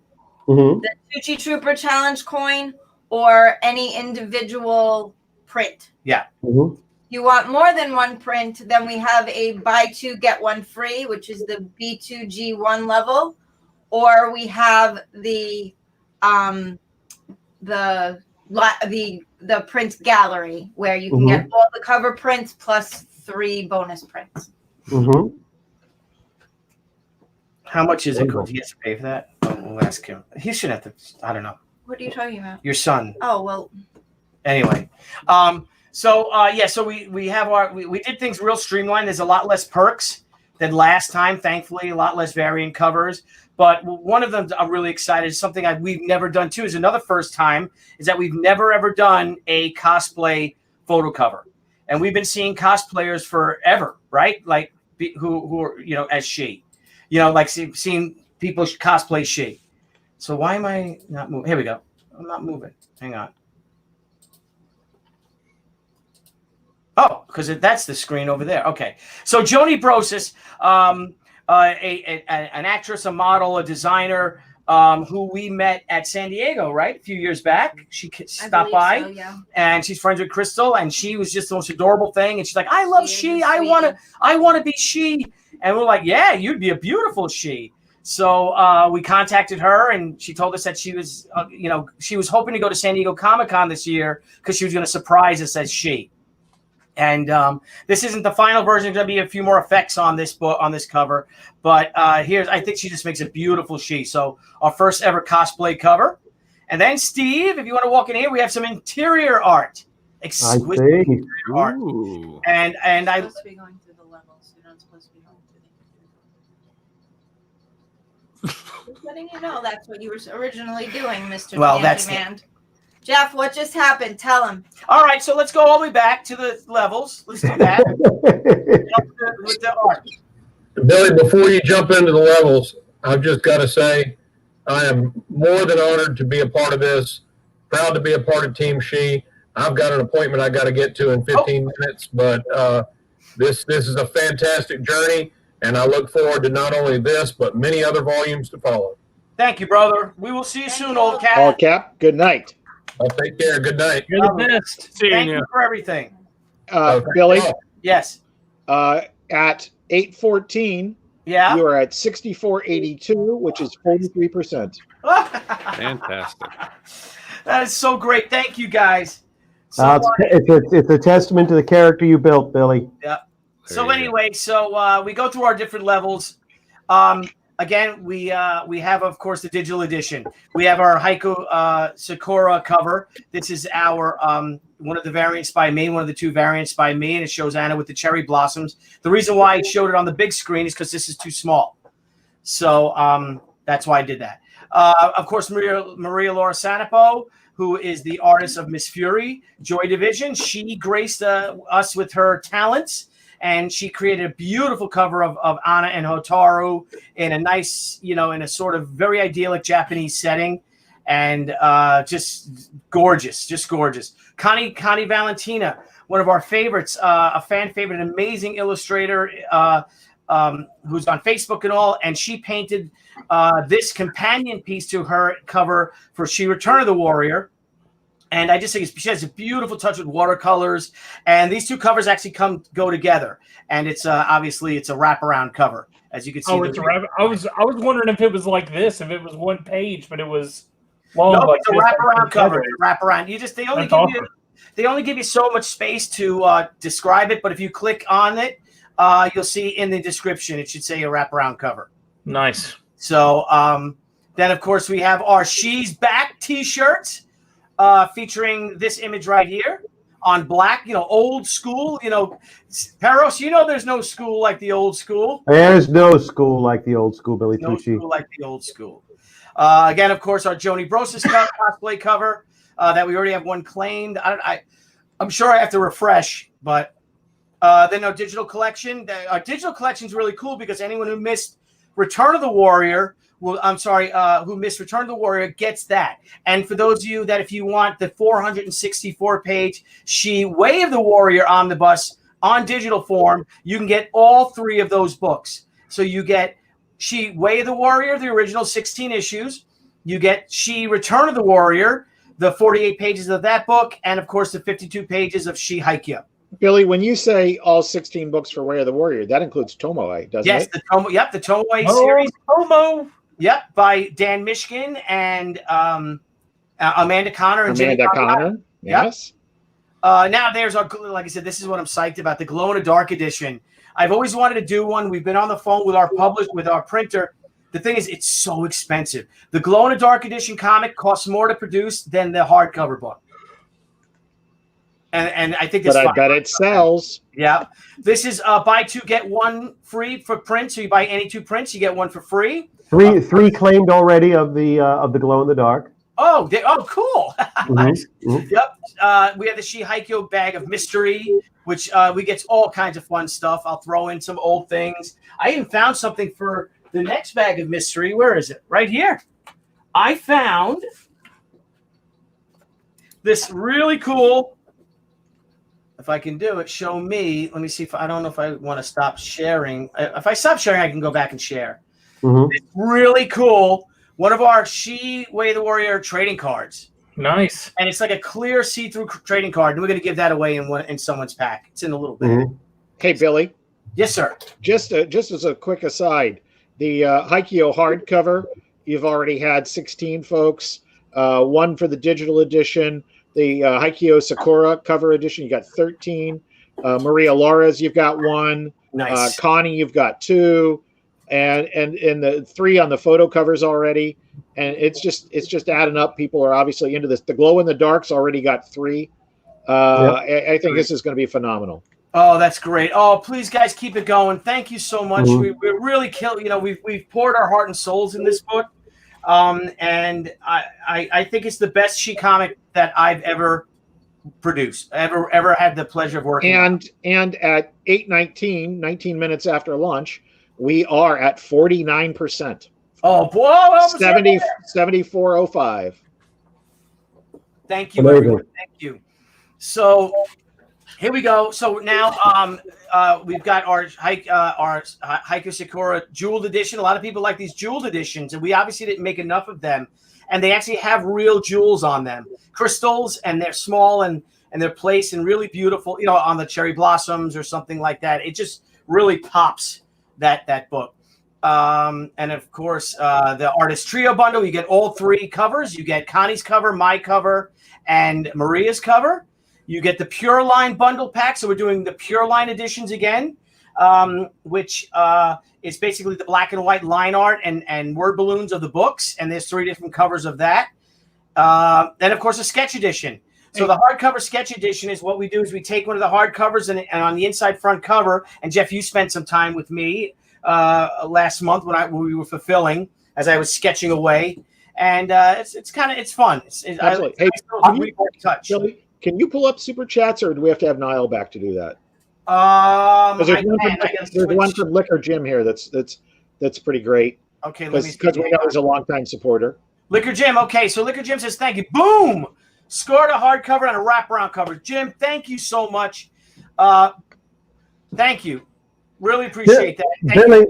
the Tucci Trooper Challenge coin, or any individual print. Yeah. You want more than one print, then we have a buy 2 get 1 free, which is the B2G1 level, or we have the print gallery where you can get all the cover prints plus 3 bonus prints. How much is it? Do you have to pay for that? We'll ask him. He should have to. I don't know. What are you talking about? Your son. Oh well. Anyway, so we have we did things real streamlined. There's a lot less perks than last time. Thankfully, a lot less variant covers. But one of them I'm really excited. Something we've never done too is another first time is that we've never ever done a cosplay photo cover, and we've been seeing cosplayers forever, right? Like who are as She, like seeing people cosplay She. So why am I not moving? Here we go. I'm not moving. Hang on. Oh, because that's the screen over there. Okay. So Joni Brosis, an actress, a model, a designer, who we met at San Diego, right? A few years back. She stopped by, so, yeah. And she's friends with Crystal, and she was just the most adorable thing. And she's like, I love She. I want to be She. And we're like, yeah, you'd be a beautiful She. So we contacted her, and she told us that she was, she was hoping to go to San Diego Comic-Con this year because she was going to surprise us as She. And this isn't the final version. There's going to be a few more effects on this book, on this cover. But I think she just makes a beautiful She. So our first ever cosplay cover. And then Steve, if you want to walk in here, we have some interior art. Exquisite interior art. And You're supposed to be going through the levels. You're not supposed to be going through the Just letting you know that's what you were originally doing, Mr. Handyman. Jeff, what just happened? Tell him. All right, so let's go all the way back to the levels. Let's do that. with the art. Billy, before you jump into the levels, I've just got to say I am more than honored to be a part of this. Proud to be a part of Team She. I've got an appointment I got to get to in 15 minutes, but This is a fantastic journey, and I look forward to not only this, but many other volumes to follow. Thank you, brother. We will see you soon, old cat. Old Cap, good night. I'll take care. Good night. You're the best. Thank you for everything. Billy, Yes. at 8:14, Yeah. you are at 64.82, which is 43%. Fantastic. That is so great. Thank you, guys. So, It's a testament to the character you built, Billy. yeah. So There you anyway, we go through our different levels. Again, we have, of course, the digital edition. We have our Haikyo Sakura cover. This is our one of the variants by me, one of the two variants by me, and it shows Anna with the cherry blossoms. The reason why I showed it on the big screen is because this is too small. So that's why I did that. Of course, Maria Laura Sanapo, who is the artist of Miss Fury, Joy Division. She graced us with her talents, and she created a beautiful cover of Anna and Hotaru in a nice, in a sort of very idyllic Japanese setting, and just gorgeous, Connie Valentina, one of our favorites, a fan favorite, an amazing illustrator who's on Facebook and all, and she painted this companion piece to her cover for She Return of the Warrior. And I just think she has a beautiful touch with watercolors, and these two covers actually go together. And it's obviously it's a wraparound cover, as you can see. Oh, it's a wrap. I was wondering if it was like this, if it was one page, but it was long. No, like it's a wraparound cover. Wraparound. They only give you so much space to describe it, but if you click on it, you'll see in the description it should say a wraparound cover. Nice. So then, of course, we have our She's Back T-shirts. Featuring this image right here on black, old school, Peros, there's no school like the old school. There's no school like the old school, Billy No Tucci. school like the old school. Again, of course, our Joni Brosis cosplay cover that we already have one claimed. I'm sure I have to refresh, but then our digital collection. Our digital collection is really cool because anyone who missed Return of the Warrior, who missed Return of the Warrior gets that. And for those of you that if you want the 464-page She Way of the Warrior omnibus on digital form, you can get all three of those books. So you get She Way of the Warrior, the original 16 issues. You get She Return of the Warrior, the 48 pages of that book, and of course the 52 pages of Shi Haikyo. Billy, when you say all 16 books for Way of the Warrior, that includes Tomoe, doesn't it? Yes, the Tomoe series. Tomo. Yep, by Dan Mishkin and Amanda Connor and Jenny Connor. Yes. Now there's like I said, this is what I'm psyched about, the Glow in the Dark edition. I've always wanted to do one. We've been on the phone with our printer. The thing is, it's so expensive. The Glow in the Dark edition comic costs more to produce than the hardcover book. And I think this. But I bet it sells. Yeah. This is buy two get one free for print. So you buy any two prints, you get one for free. Three claimed already of the Glow in the Dark. Oh, cool. Nice. Mm-hmm. Yep. We have the Shi Haikyo bag of mystery, which we get all kinds of fun stuff. I'll throw in some old things. I even found something for the next bag of mystery. Where is it? Right here. I found this really cool. If I can do it, show me. Let me see if I don't know if I want to stop sharing. If I stop sharing, I can go back and share. Mm-hmm. It's really cool. One of our She Way of the Warrior trading cards. Nice. And it's like a clear see-through trading card. And we're going to give that away in someone's pack. It's in a little bit. Mm-hmm. Hey, Billy. Yes, sir. Just as a quick aside, the Haikyo hardcover, you've already had 16 folks. One for the digital edition. The Haikyo Sakura cover edition, you got 13. Maria Laura's, you've got one. Nice. Connie, you've got 2. And the 3 on the photo covers already, and it's just adding up. People are obviously into this. The Glow in the Dark's already got 3. I think this is going to be phenomenal. Oh, that's great. Oh, please, guys, keep it going. Thank you so much. Mm-hmm. We're really killed. We've poured our heart and souls in this book, and I think it's the best She comic that I've ever produced, ever had the pleasure of working on. And at 8:19, 19 minutes after lunch, we are at 49%. Oh, boy. 74.05. Thank you, everyone. Thank you. So Here we go. So now we've got our Haikyo Sakura jeweled edition. A lot of people like these jeweled editions, and we obviously didn't make enough of them. And they actually have real jewels on them, crystals, and they're small and they're placed in really beautiful, on the cherry blossoms or something like that. It just really pops that book. And of course, the Artist Trio bundle, you get all 3 covers. You get Connie's cover, my cover, and Maria's cover. You get the Pure Line bundle pack. So we're doing the Pure Line editions again, which is basically the black and white line art and word balloons of the books. And there's 3 different covers of that. Then, of course, a sketch edition. So the hardcover sketch edition is what we do is we take one of the hardcovers and on the inside front cover, and Jeff, you spent some time with me last month when we were fulfilling as I was sketching away. And it's fun. Absolutely. Touch. Billy, can you pull up super chats, or do we have to have Niall back to do that? There's one from Liquor Jim here that's pretty great. Okay, because we know he's a longtime supporter. Liquor Jim. Okay, so Liquor Jim says thank you. Boom, scored a hardcover and a wraparound cover. Jim, thank you so much. Thank you. Really appreciate that. Billy,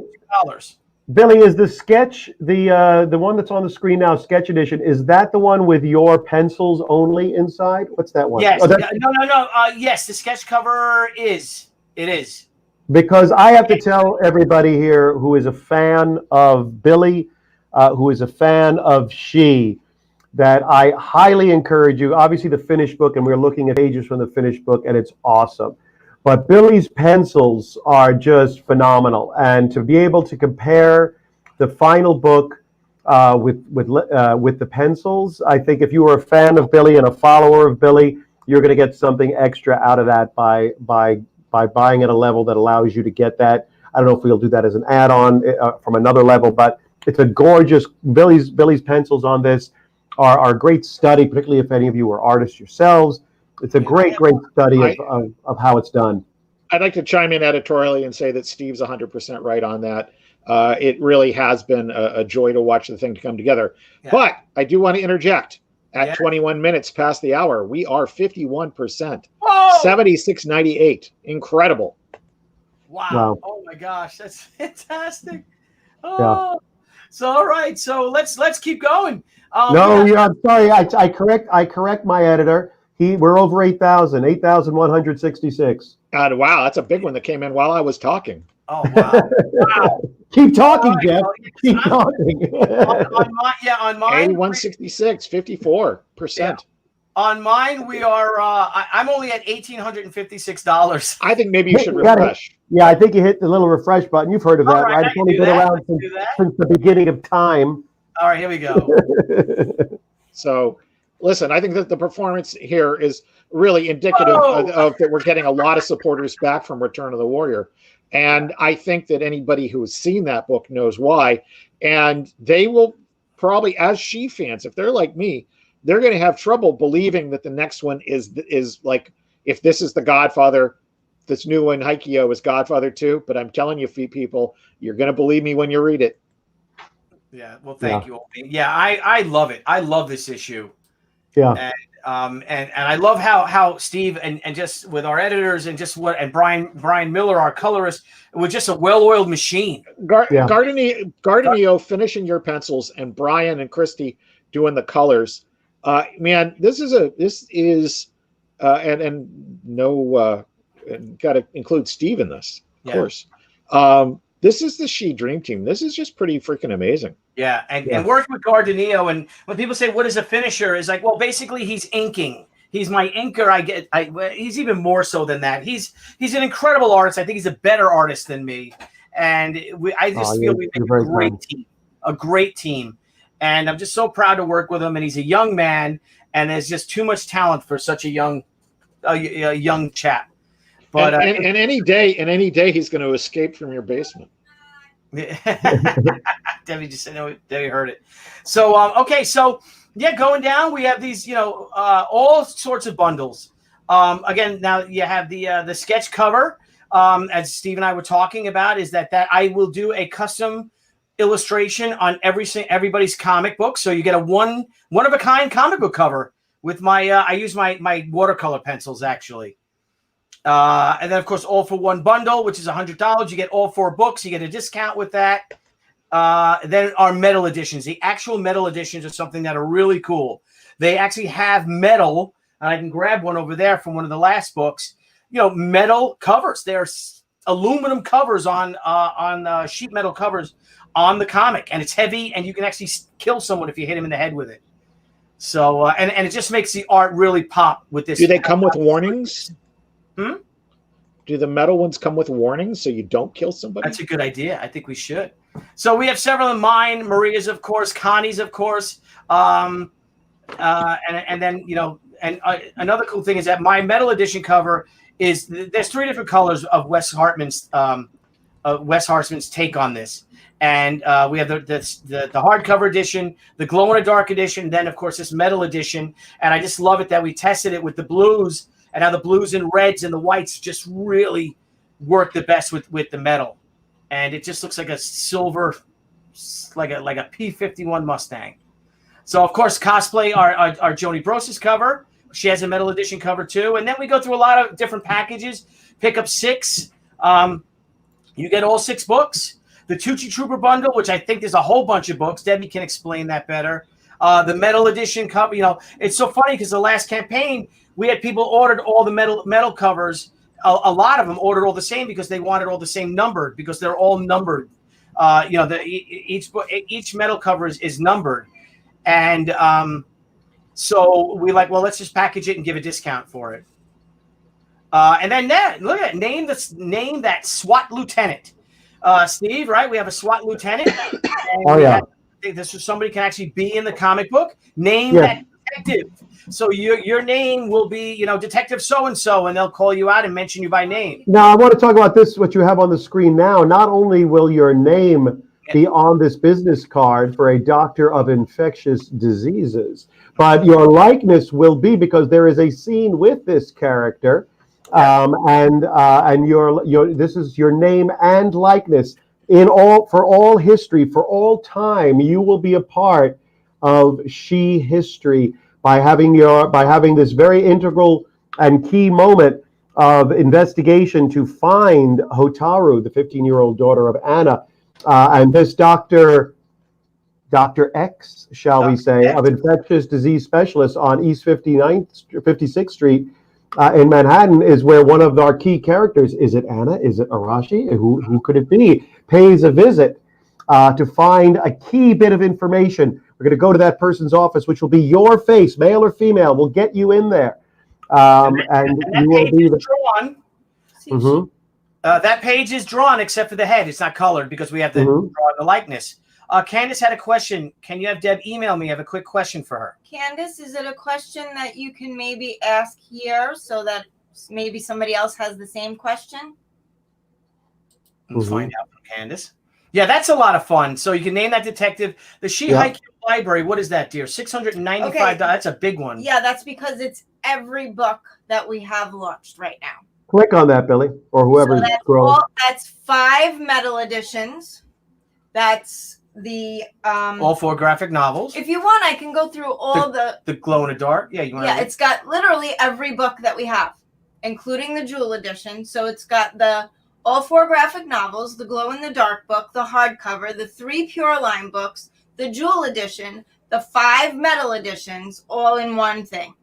$2. Billy, is the sketch the one that's on the screen now, sketch edition? Is that the one with your pencils only inside? What's that one? Yes. No. Yes, the sketch cover is. It is. Because I have to tell everybody here who is a fan of Billy, who is a fan of Shi, that I highly encourage you. Obviously, the finished book, and we're looking at pages from the finished book, and it's awesome. But Billy's pencils are just phenomenal, and to be able to compare the final book with the pencils, I think if you were a fan of Billy and a follower of Billy, you're going to get something extra out of that by buying at a level that allows you to get that. I don't know if we'll do that as an add-on from another level, but it's a gorgeous Billy's pencils on this are a great study, particularly if any of you are artists yourselves. It's a great study of how it's done. I'd like to chime in editorially and say that Steve's 100% right on that. It really has been a joy to watch the thing to come together. Yeah. But I do want to interject. At 21 minutes past the hour, we are 51%. Whoa! 76.98. Incredible. Wow. Oh my gosh, that's fantastic. Oh. Yeah. So all right, so let's keep going. I'm sorry. I correct my editor. We're over 8,000, 8,166. Wow, that's a big one that came in while I was talking. Oh, wow. Keep talking, Jeff. Keep talking. on mine. 8166, 54%. Yeah. On mine, we are, I'm only at $1,856. I think maybe you should refresh. I think you hit the little refresh button. You've heard of that, right? It's only been around since the beginning of time. All right, here we go. So, listen, I think that the performance here is really indicative of that we're getting a lot of supporters back from Return of the Warrior. And I think that anybody who has seen that book knows why. And they will probably, as Shi fans, if they're like me, they're going to have trouble believing that the next one is like, if this is the Godfather, this new one, Haikyo, is Godfather 2. But I'm telling you, people, you're going to believe me when you read it. Yeah, well, thank you. Yeah, I love it. I love this issue. Yeah. And I love how Steve and just with our editors and Brian Miller, our colorist, we're just a well-oiled machine. Gardinio finishing your pencils and Brian and Christy doing the colors. Man, this is got to include Steve in this, of course. This is the Shi Dream Team. This is just pretty freaking amazing. Yeah, and working with Gardinio, and when people say, what is a finisher? Is like, well, basically he's inking. He's my inker. He's even more so than that. He's an incredible artist. I think he's a better artist than me. And I just feel we make a great team. And I'm just so proud to work with him. And he's a young man, and there's just too much talent for such a young chap. But and any day he's going to escape from your basement. Debbie just said, no, Debbie heard it. So going down, we have these, all sorts of bundles. Again, now you have the sketch cover, as Steve and I were talking about, is that I will do a custom illustration on everybody's comic book. So you get a one of a kind comic book cover with my I use my watercolor pencils actually. And then, of course, all for one bundle, which is $100. You get all 4 books. You get a discount with that. Then our metal editions. The actual metal editions are something that are really cool. They actually have metal, and I can grab one over there from one of the last books. Metal covers. They're aluminum covers on sheet metal covers on the comic, and it's heavy, and you can actually kill someone if you hit him in the head with it. So, and it just makes the art really pop with this. Do they come with warnings? Hmm? Do the metal ones come with warnings so you don't kill somebody? That's a good idea. I think we should. So we have several of mine, Maria's, of course, Connie's, of course. And then, another cool thing is that my metal edition cover is, there's 3 different colors of Wes Hartman's take on this. And we have the hardcover edition, the glow-in-the-dark edition, then, of course, this metal edition. And I just love it that we tested it with the blues, and how the blues and reds and the whites just really work the best with the metal. And it just looks like a silver, like a P-51 Mustang. So, of course, cosplay our Joni Bros's cover. She has a metal edition cover, too. And then we go through a lot of different packages. Pick up 6. You get all 6 books. The Tucci Trooper bundle, which I think there's a whole bunch of books. Debbie can explain that better. The metal edition cover. It's so funny because the last campaign, we had people ordered all the metal covers. A lot of them ordered all the same because they wanted all the same numbered, because they're all numbered. Each metal cover is numbered. And so we let's just package it and give a discount for it. And then look at it. Name that SWAT lieutenant. Steve, right? We have a SWAT lieutenant. I think this is somebody can actually be in the comic book. Name that detective. So your name will be, Detective so-and-so, and they'll call you out and mention you by name. Now, I want to talk about this, what you have on the screen now. Not only will your name be on this business card for a doctor of infectious diseases, but your likeness will be, because there is a scene with this character, and this is your name and likeness for all history, for all time. You will be a part of Shi history by having this very integral and key moment of investigation to find Hotaru, the 15-year-old daughter of Anna, and this Dr. X, shall we say, of infectious disease specialist on East 56th Street in Manhattan, is where one of our key characters, is it Anna? Is it Arashi? Who could it be? Pays a visit to find a key bit of information. We're going to go to that person's office, which will be your face, male or female. We'll get you in there. And you will be drawn. Mm-hmm. That page is drawn except for the head. It's not colored because we have to draw the likeness. Candace had a question. Can you have Deb email me? I have a quick question for her. Candace, is it a question that you can maybe ask here so that maybe somebody else has the same question? Let's find out from Candace. Yeah, that's a lot of fun. So you can name that detective. The Shi Haikyo library, what is that, dear? $695. Okay. That's a big one. Yeah, that's because it's every book that we have launched right now. Click on that, Billy, or whoever. So that's 5 metal editions. That's the all 4 graphic novels. If you want, I can go through all the glow in the dark. Yeah, you want? Yeah, it's got literally every book that we have, including the Jewel edition. So it's got all 4 graphic novels, the glow in the dark book, the hardcover, the 3 Pure Line books, the Jewel edition, the 5 metal editions, all in one thing.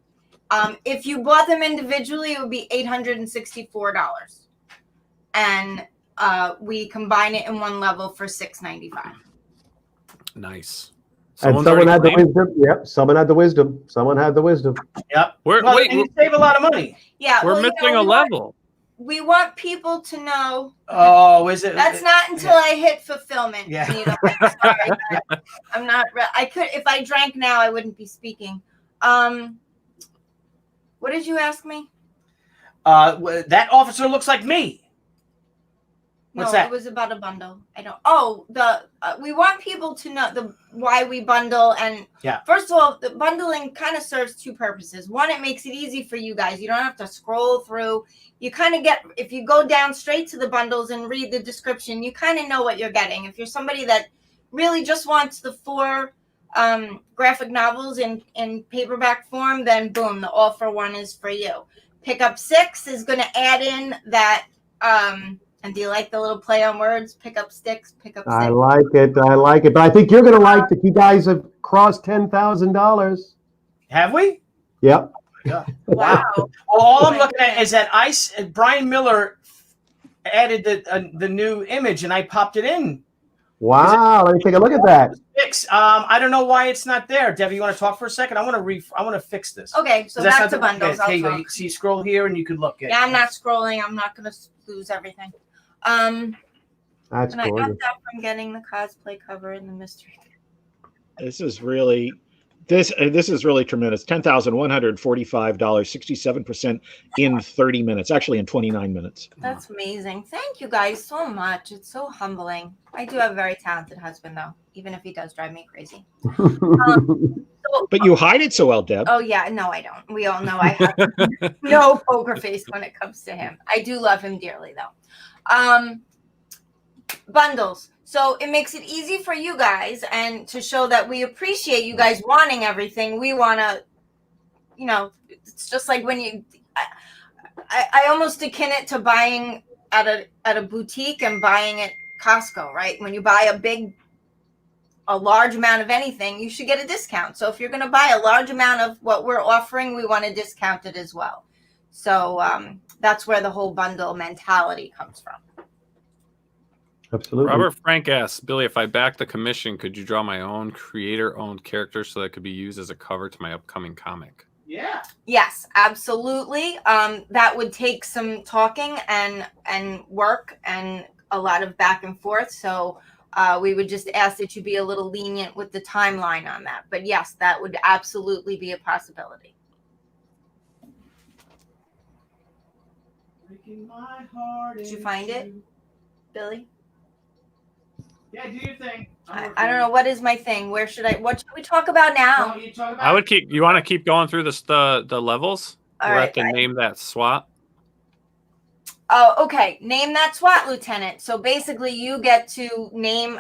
If you bought them individually, it would be $864, and we combine it in one level for $695. Nice. And someone had the wisdom. Yep, someone had the wisdom. Someone had the wisdom. Yep. And you save a lot of money. Yeah, we're missing a level. We want people to know. Oh, is it? That's not until I hit fulfillment. Yeah. Sorry, I'm not. I could, if I drank now, I wouldn't be speaking. What did you ask me? That officer looks like me. What's that? It was about a bundle. I don't. Oh, we want people to know why we bundle, and first of all, the bundling kind of serves 2 purposes. One, it makes it easy for you guys. You don't have to scroll through. You kind of get, if you go down straight to the bundles and read the description, you kind of know what you're getting. If you're somebody that really just wants the 4 graphic novels in paperback form, then boom, the all for one is for you. Pickup 6 is going to add in that. And do you like the little play on words? Pickup sticks, pickup 6. I like it. But I think you're going to like that you guys have crossed $10,000. Have we? Yep. Yeah. Wow. Well, all I'm looking at is that Brian Miller added the new image, and I popped it in. Wow. Let me take a look at that. I don't know why it's not there. Debbie, you want to talk for a second? I want to fix this. Okay, so back to bundles. Hey, you see, scroll here, and you can look at. Yeah, I'm not scrolling. I'm not going to lose everything. That's and gorgeous. I got that from getting the cosplay cover in the mystery. This is really tremendous. $10,145, 67% in 30 minutes. Actually, in 29 minutes. That's amazing. Thank you guys so much. It's so humbling. I do have a very talented husband, though, even if he does drive me crazy. But you hide it so well, Deb. Oh yeah, no, I don't. We all know I have no poker face when it comes to him. I do love him dearly, though. Bundles. So it makes it easy for you guys, and to show that we appreciate you guys wanting everything. We want to, it's just like when you, I almost akin it to buying at a boutique and buying at Costco, right? When you buy a large amount of anything, you should get a discount. So if you're going to buy a large amount of what we're offering, we want to discount it as well. So that's where the whole bundle mentality comes from. Absolutely. Robert Frank asks, Billy, if I back the commission, could you draw my own creator-owned character so that could be used as a cover to my upcoming comic? Yeah. Yes, absolutely. That would take some talking and work and a lot of back and forth. So we would just ask that you be a little lenient with the timeline on that. But yes, that would absolutely be a possibility. Did you find it, Billy? Yeah, do your thing. I don't know. What is my thing? What should we talk about now? I would you want to keep going through the levels? All We're right, at the guys. name that SWAT. Oh, okay. Name that SWAT lieutenant. So basically you get to name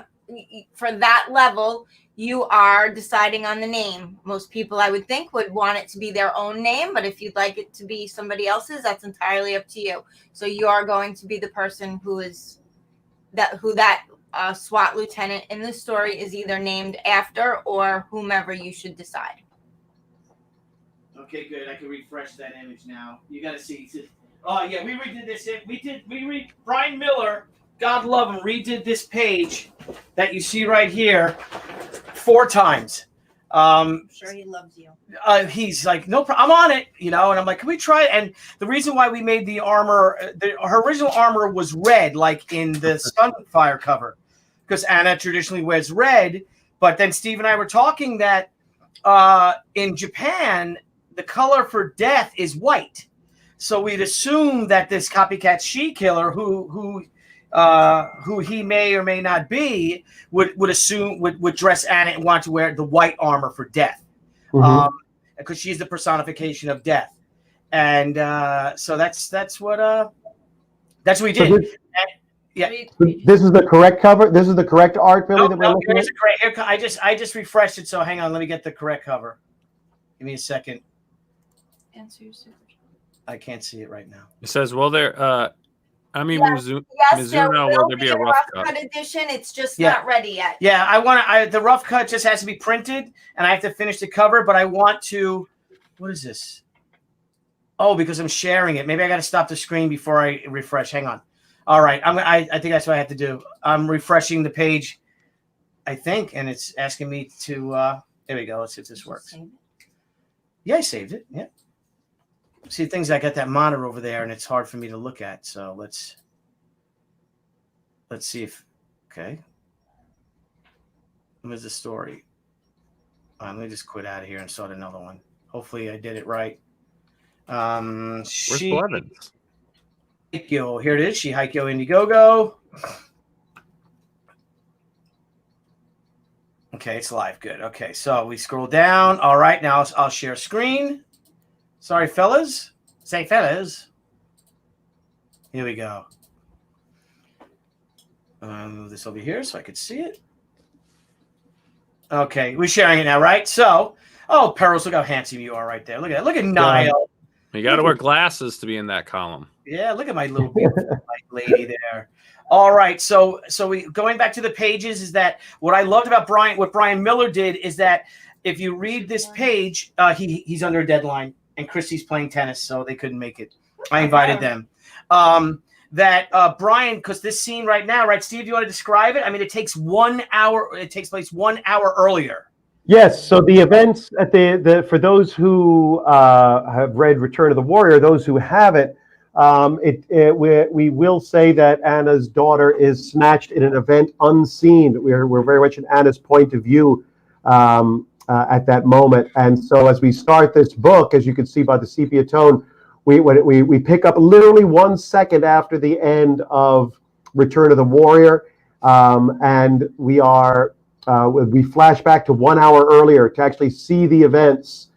for that level. You are deciding on the name. Most people, I would think, would want it to be their own name, but if you'd like it to be somebody else's, that's entirely up to you. So you are going to be the person who that SWAT lieutenant in the story is either named after, or whomever you should decide. Okay, good. I can refresh that image now. You got to see. Oh yeah, we redid this. Brian Miller, God love him, redid this page that you see right here 4 times. I'm sure he loves you. He's like, no problem, I'm on it, and I'm like, can we try it? And the reason why we made the armor, her original armor was red, like in the Sunfire cover, because Anna traditionally wears red. But then Steve and I were talking that in Japan, the color for death is white. So we'd assume that this copycat Shi killer, who he may or may not be, would dress Anna and want to wear the white armor for death, because she's the personification of death. And so that's what we did. Yeah. This is the correct cover. This is the correct art, Billy. That we're looking at? I just refreshed it. So hang on, let me get the correct cover. Give me a second. Answer your super. I can't see it right now. It says, "Well, there. Mizuna, will there be a rough cut edition? It's just not ready yet." Yeah, the rough cut just has to be printed, and I have to finish the cover. But I want to. What is this? Oh, because I'm sharing it. Maybe I got to stop the screen before I refresh. Hang on. All right, I think that's what I have to do. I'm refreshing the page, I think, and it's asking me to. There we go. Let's see if this works. Yeah, I saved it. Yeah. See, the things I got that monitor over there, and it's hard for me to look at. So let's see if. Okay. Where's the story? Let me just quit out of here and start another one. Hopefully, I did it right. Where's Blevins? Haikyo. Here it is. Shi Haikyo Indiegogo. Okay, it's live. Good. Okay, so we scroll down. All right, now I'll share screen. Sorry, fellas. Say fellas. Here we go. Move this over here so I could see it. Okay, we're sharing it now, right? So, oh, Perils, look how handsome you are right there. Look at that. Look at Niall. You got to wear glasses to be in that column. Yeah, look at my little beautiful white lady there. All right, so we going back to the pages is that what I loved about what Brian Miller did is that if you read this page, he's under a deadline and Christy's playing tennis, so they couldn't make it. I invited them. Brian, because this scene right now, right, Steve, do you want to describe it? I mean, it takes 1 hour. It takes place 1 hour earlier. Yes. So the events at for those who have read Return of the Warrior, those who haven't, we will say that Anna's daughter is snatched in an event unseen. We're very much in Anna's point of view at that moment. And so as we start this book, as you can see by the sepia tone, we pick up literally 1 second after the end of Return of the Warrior, and we flash back to 1 hour earlier to actually see the events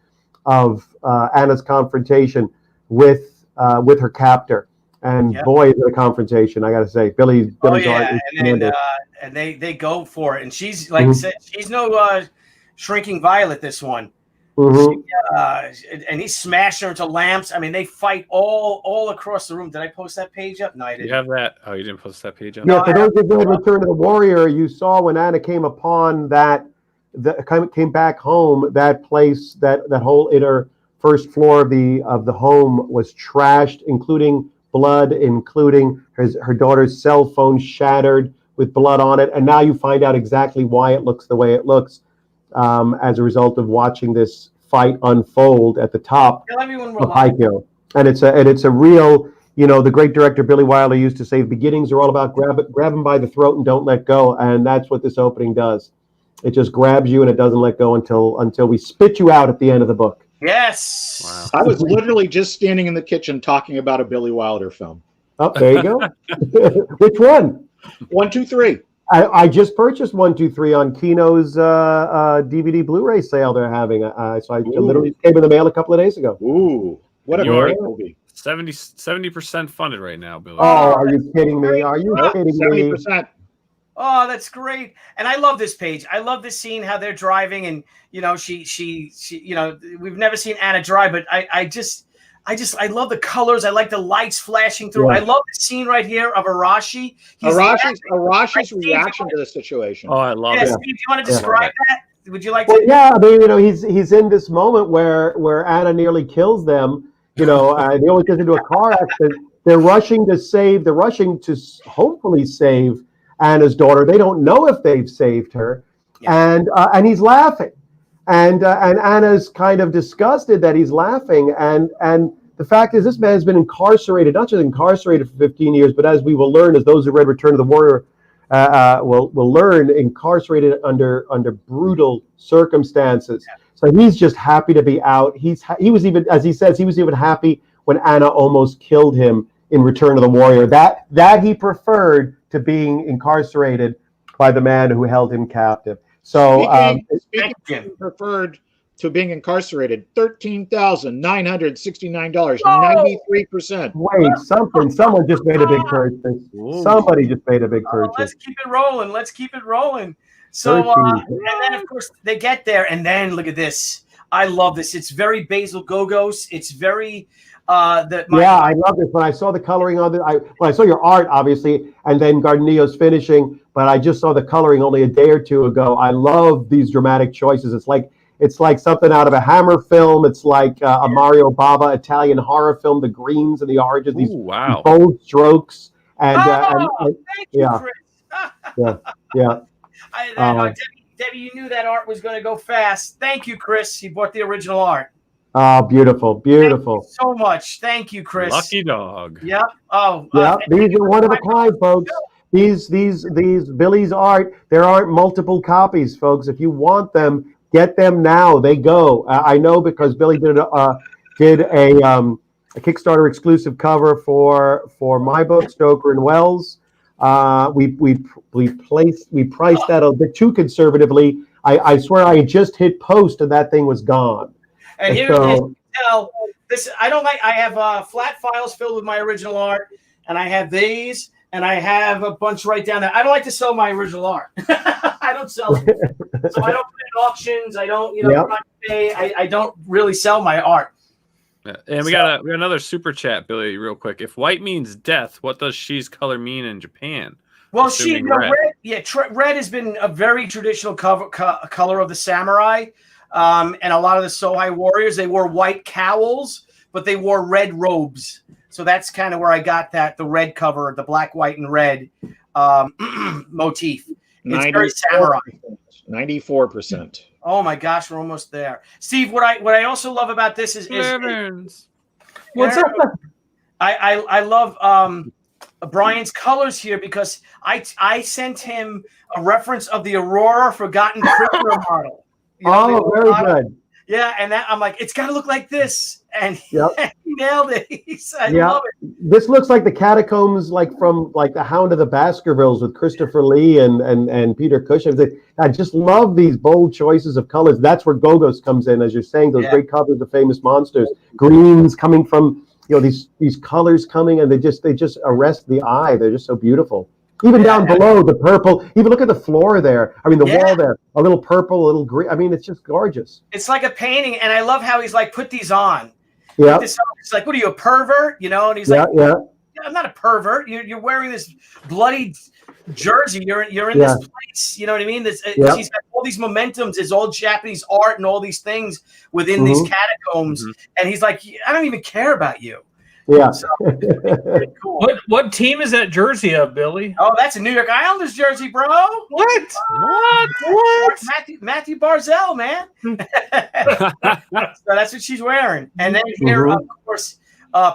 of Anna's confrontation with her captor. And boy, is it a confrontation! I got to say, Billy's and they go for it, and she's like I said, she's no shrinking violet. This one. And he smashed her into lamps. I mean, they fight all across the room. Did I post that page up? No, I didn't. You have that? Oh, you didn't post that page up? Yeah, for those who did Return of the Warrior, you saw when Anna came upon came back home, that place, that whole inner first floor of the home was trashed, including blood, including her daughter's cell phone shattered with blood on it. And now you find out exactly why it looks the way it looks. As a result of watching this fight unfold at the top of Haikyo. And it's a real, the great director Billy Wilder used to say, beginnings are all about grab him by the throat and don't let go. And that's what this opening does. It just grabs you and it doesn't let go until we spit you out at the end of the book. Yes. Wow. I was literally just standing in the kitchen talking about a Billy Wilder film. Oh, there you go. Which one? 1, 2, 3. I just purchased 1, 2, 3 on Kino's DVD Blu-ray sale they're having. So I literally came in the mail a couple of days ago. Ooh, what a great movie! 70% funded right now, Billy. Oh, are you kidding me? Are you kidding me? 70%. Oh, that's great. And I love this page. I love this scene, how they're driving, and she we've never seen Anna drive, but I love the colors. I like the lights flashing through. Yeah. I love the scene right here of Arashi. Arashi's reaction to the situation. Oh, I love it. Steve, do you want to describe that? Would you like to? Well, yeah, I mean, he's in this moment where Anna nearly kills them. They always get into a car accident. They're rushing to hopefully save Anna's daughter. They don't know if they've saved her, and he's laughing. And Anna's kind of disgusted that he's laughing. And the fact is, this man's been incarcerated, not just incarcerated for 15 years, but as we will learn, as those who read Return of the Warrior will learn, incarcerated under brutal circumstances. Yeah. So he's just happy to be out. He was even, as he says, he was even happy when Anna almost killed him in Return of the Warrior. That he preferred to being incarcerated by the man who held him captive. So speaking preferred to being incarcerated, $13,969, 93%. Wait, someone just made a big purchase. Somebody just made a big purchase. Let's keep it rolling. So and then of course they get there, and then look at this. I love this. It's very Basil Gogos. It's very I love this. When I saw the coloring on it, when I saw your art, obviously, and then Gardinillo's finishing, but I just saw the coloring only a day or two ago. I love these dramatic choices. It's like something out of a Hammer film. It's like a Mario Bava Italian horror film. The greens and the oranges, these bold strokes, and thank you, Chris. yeah. Debbie, you knew that art was going to go fast. Thank you, Chris. You bought the original art. Oh, beautiful. Thank you so much. Thank you, Chris. Lucky dog. Yep. Oh, yeah. These are one of a kind, folks. These Billy's art. There aren't multiple copies, folks. If you want them, get them now. They go. I know because Billy did a Kickstarter exclusive cover for my book, Stoker and Wells. We priced that a bit too conservatively. I swear I just hit post and that thing was gone. And here it is. Now, this I have flat files filled with my original art, and I have these, and I have a bunch right down there. I don't like to sell my original art. I don't sell it. So I don't put it in auctions. I don't, I don't really sell my art. Yeah. And we got another super chat, Billy, real quick. If white means death, what does Shi's color mean in Japan? Well, Assuming red. Red has been a very traditional color of the samurai, and a lot of the Sohai warriors, they wore white cowls, but they wore red robes. So that's kind of where I got the red cover, the black, white, and red motif. It's very samurai. 94%. Oh my gosh, we're almost there. Steve, what I also love about this is what's up? I love Brian's colors here because I sent him a reference of the Aurora Forgotten Prisoner model. Very good. Yeah, and I'm like, it's got to look like this, and he nailed it. I love it. This looks like the catacombs, like from like the Hound of the Baskervilles with Christopher Lee and Peter Cushing. I just love these bold choices of colors. That's where Gogos comes in, as you're saying. Those great covers of famous monsters, greens coming from these colors coming, and they just arrest the eye. They're just so beautiful. Even down below, the purple. Even look at the floor there. I mean, the wall there. A little purple, a little green. I mean, it's just gorgeous. It's like a painting, and I love how he's like, put these on. Yeah. It's like, what are you, a pervert? And he's like, I'm not a pervert. You're wearing this bloody jersey. You're in this place. You know what I mean? He's got all these momentums. There's all Japanese art and all these things within these catacombs. And he's like, I don't even care about you. Yeah. So, pretty cool. What team is that jersey of, Billy? Oh, that's a New York Islanders jersey, bro. What? Matthew Barzell, man. So that's what she's wearing. And then here, of course,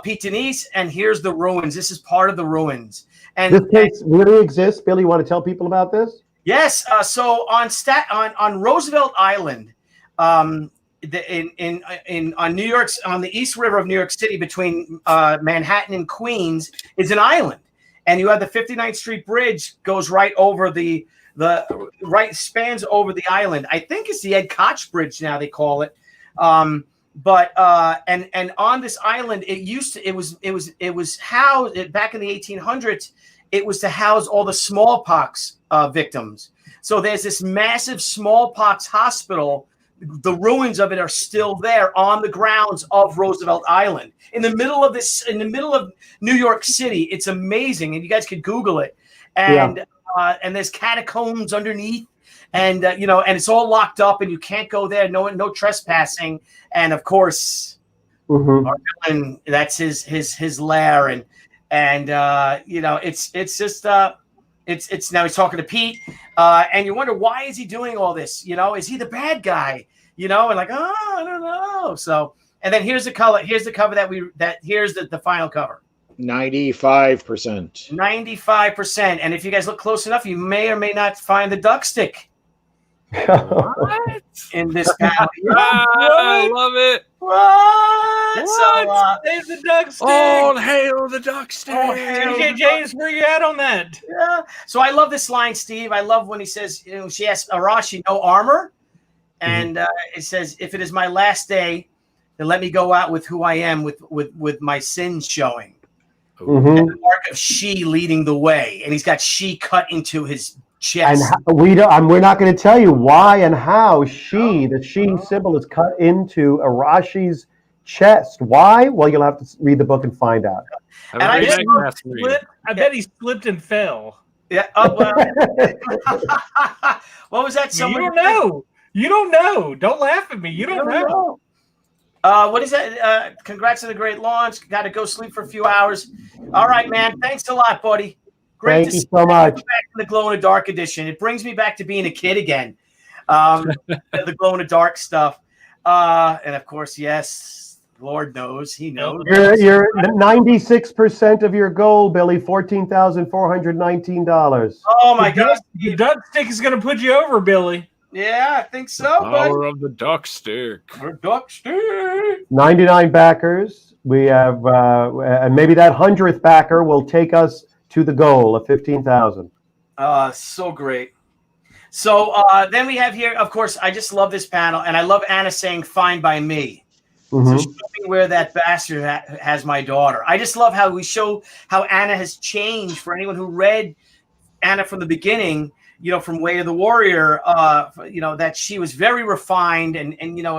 Pete Denise, and here's the ruins. This is part of the ruins. And this case really exists. Billy, you want to tell people about this? Yes. So on Roosevelt Island, on New York's on the East River of New York City, between Manhattan and Queens, is an island, and you have the 59th Street Bridge goes right over spans over the island. I think it's the Ed Koch Bridge now, they call it. But on this island, it was housed back in the 1800s. It was to house all the smallpox victims. So there's this massive smallpox hospital. The ruins of it are still there on the grounds of Roosevelt Island, in the middle of New York City. It's amazing, and you guys could Google it. And there's catacombs underneath, and and it's all locked up, and you can't go there. No trespassing. And of course, our villain, that's his lair, and it's just it's now he's talking to Pete, and you wonder, why is he doing all this? Is he the bad guy? And like, I don't know. So, and then here's the color. Here's the cover here's the final cover. 95%. 95%. And if you guys look close enough, you may or may not find the duck stick. What? In this panel. I love it. What? So, there's the duck stick. All hail the duck stick. James, where you at on that? Yeah. So I love this line, Steve. I love when he says, she asks Arashi, no armor. And it says, if it is my last day, then let me go out with who I am, with my sins showing. And the mark of Shi leading the way. And he's got Shi cut into his chest. And we're not going to tell you why and how the Shi symbol is cut into Arashi's chest. Why? Well, you'll have to read the book and find out. And I bet he slipped and fell. Yeah. What was that? You don't know. You don't know. Don't laugh at me. You don't know. What is that? Congrats on the great launch. Got to go sleep for a few hours. All right, man. Thanks a lot, buddy. Great Thank to you see so much. Back in the Glow in the Dark edition. It brings me back to being a kid again. The Glow in the Dark stuff. And of course, yes, Lord knows. He knows. You're 96% of your goal, Billy. $14,419. Oh my gosh. The duck stick is going to put you over, Billy. Yeah, I think so. Power of the duck stick. Or duck stick. 99 backers. We have, and maybe that 100th backer will take us to the goal of 15,000. So great. So then we have here, of course, I just love this panel, and I love Anna saying "fine by me." So showing where that bastard has my daughter. I just love how we show how Anna has changed. For anyone who read Anna from the beginning, from Way of the Warrior, that she was very refined and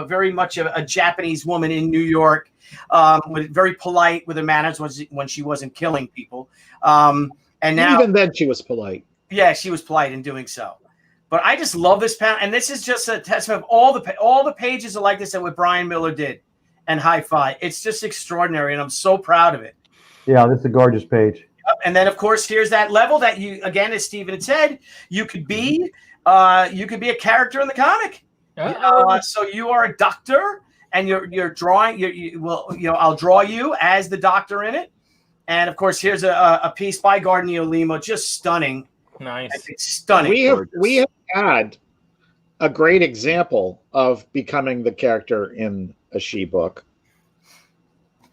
very much a Japanese woman in New York, very polite with her manners when she wasn't killing people. And now, even then, she was polite. Yeah, she was polite in doing so. But I just love this panel, and this is just a testament of all the pages are like this that what Brian Miller did, and Hi-Fi. It's just extraordinary, and I'm so proud of it. Yeah, this is a gorgeous page. And then, of course, here's that level that you, again, as Stephen had said, you could be a character in the comic. So you are a doctor, and you're drawing. I'll draw you as the doctor in it. And of course, here's a piece by Gardner Lima, just stunning. Nice, it's stunning. We have had a great example of becoming the character in a Shi book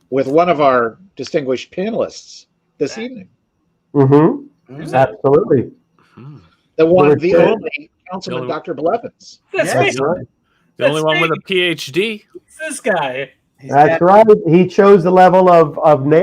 with one of our distinguished panelists this evening. Mm-hmm. Absolutely. The only Councilman Dr. Blevins. That's right. The only one with a PhD. It's this guy. That's right. He chose the level of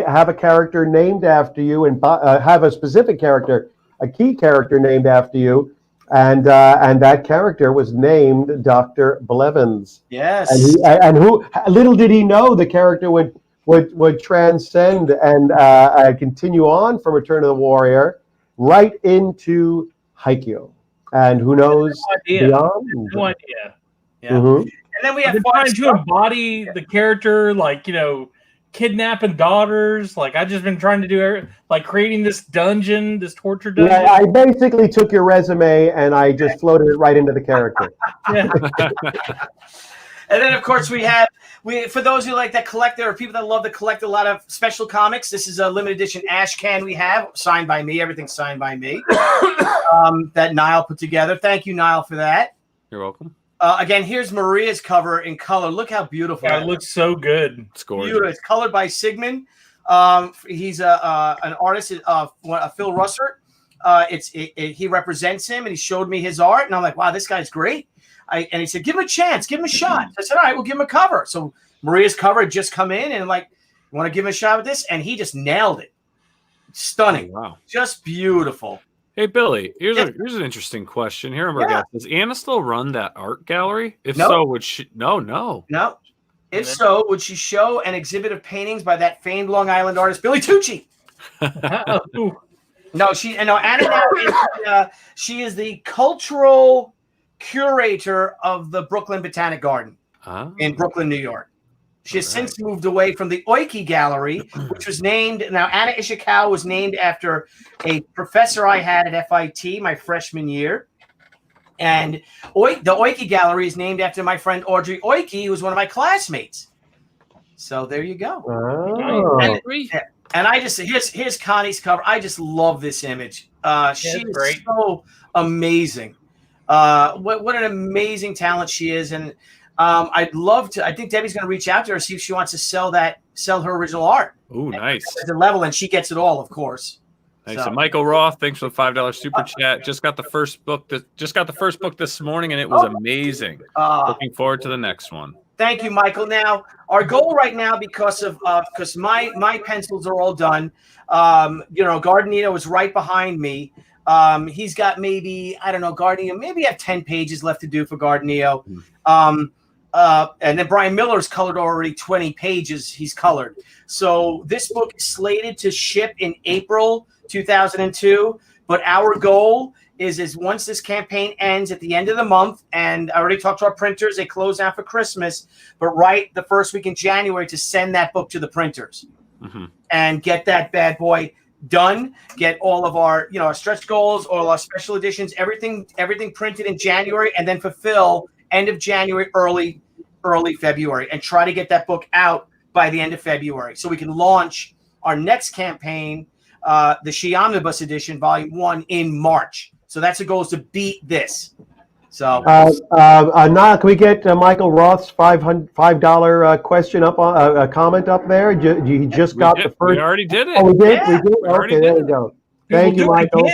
have a character named after you and have a specific character, a key character named after you, and that character was named Dr. Blevins. Yes. And who little did he know the character would transcend and continue on from Return of the Warrior right into Haikyo, and who knows beyond. No idea. Yeah. Mm-hmm. And then we have trying to embody the character, kidnapping daughters. I've just been trying to do creating this dungeon, this torture dungeon. Yeah, I basically took your resume and I just floated it right into the character. Yeah. And then, of course, for those who like that collect, there are people that love to collect a lot of special comics. This is a limited edition ash can we have, signed by me. Everything's signed by me. That Niall put together. Thank you, Niall, for that. You're welcome. Again, here's Maria's cover in color. Look how beautiful. Yeah, it looks so good. It's gorgeous. Beautiful. It's colored by Sigmund. He's an artist, Phil Russert. He represents him, and he showed me his art, and I'm like, wow, this guy's great. And he said, give him a chance, give him a shot. So I said, all right, we'll give him a cover. So Maria's cover had just come in, and you want to give him a shot with this? And he just nailed it. Stunning. Oh, wow. Just beautiful. Hey, Billy, here's an interesting question. Here, does Anna still run that art gallery? If no. So, would she? No. If so, would she show an exhibit of paintings by that famed Long Island artist Billy Tucci? No, Anna now she is the cultural curator of the Brooklyn Botanic Garden in Brooklyn, New York. She has since moved away from the Oiki Gallery, which was named. Now, Anna Ishikawa was named after a professor I had at FIT my freshman year. And the Oiki Gallery is named after my friend Audrey Oiki, who was one of my classmates. So there you go. Oh. And I just, here's Connie's cover. I just love this image. She is so amazing. What an amazing talent she is. And I'd love to. I think Debbie's going to reach out to her, see if she wants to sell her original art. Oh, nice. At the level, and she gets it all, of course. Thanks. So Michael Roth, thanks for the $5 super chat. Just got the first book. This morning, and it was amazing. Looking forward to the next one. Thank you, Michael. Now, our goal right now, because my pencils are all done. Gardnino is right behind me. He's got Gardnio. Maybe I have 10 pages left to do for Gardnio. And then Brian Miller's colored already 20 pages. He's colored. So this book is slated to ship in April 2002. But our goal is once this campaign ends at the end of the month, and I already talked to our printers, they close out for Christmas, but right the first week in January to send that book to the printers and get that bad boy done. Get all of our our stretch goals, all our special editions, everything printed in January, and then fulfill end of January, early February, and try to get that book out by the end of February so we can launch our next campaign, the Shi Omnibus Edition, Volume 1, in March. So that's the goal, is to beat this. So, Niall, can we get Michael Roth's $5 question up on a comment up there? He just got the first. We already did it. Oh, we did. Yeah, we did. Okay, there we go. Thank you, Michael.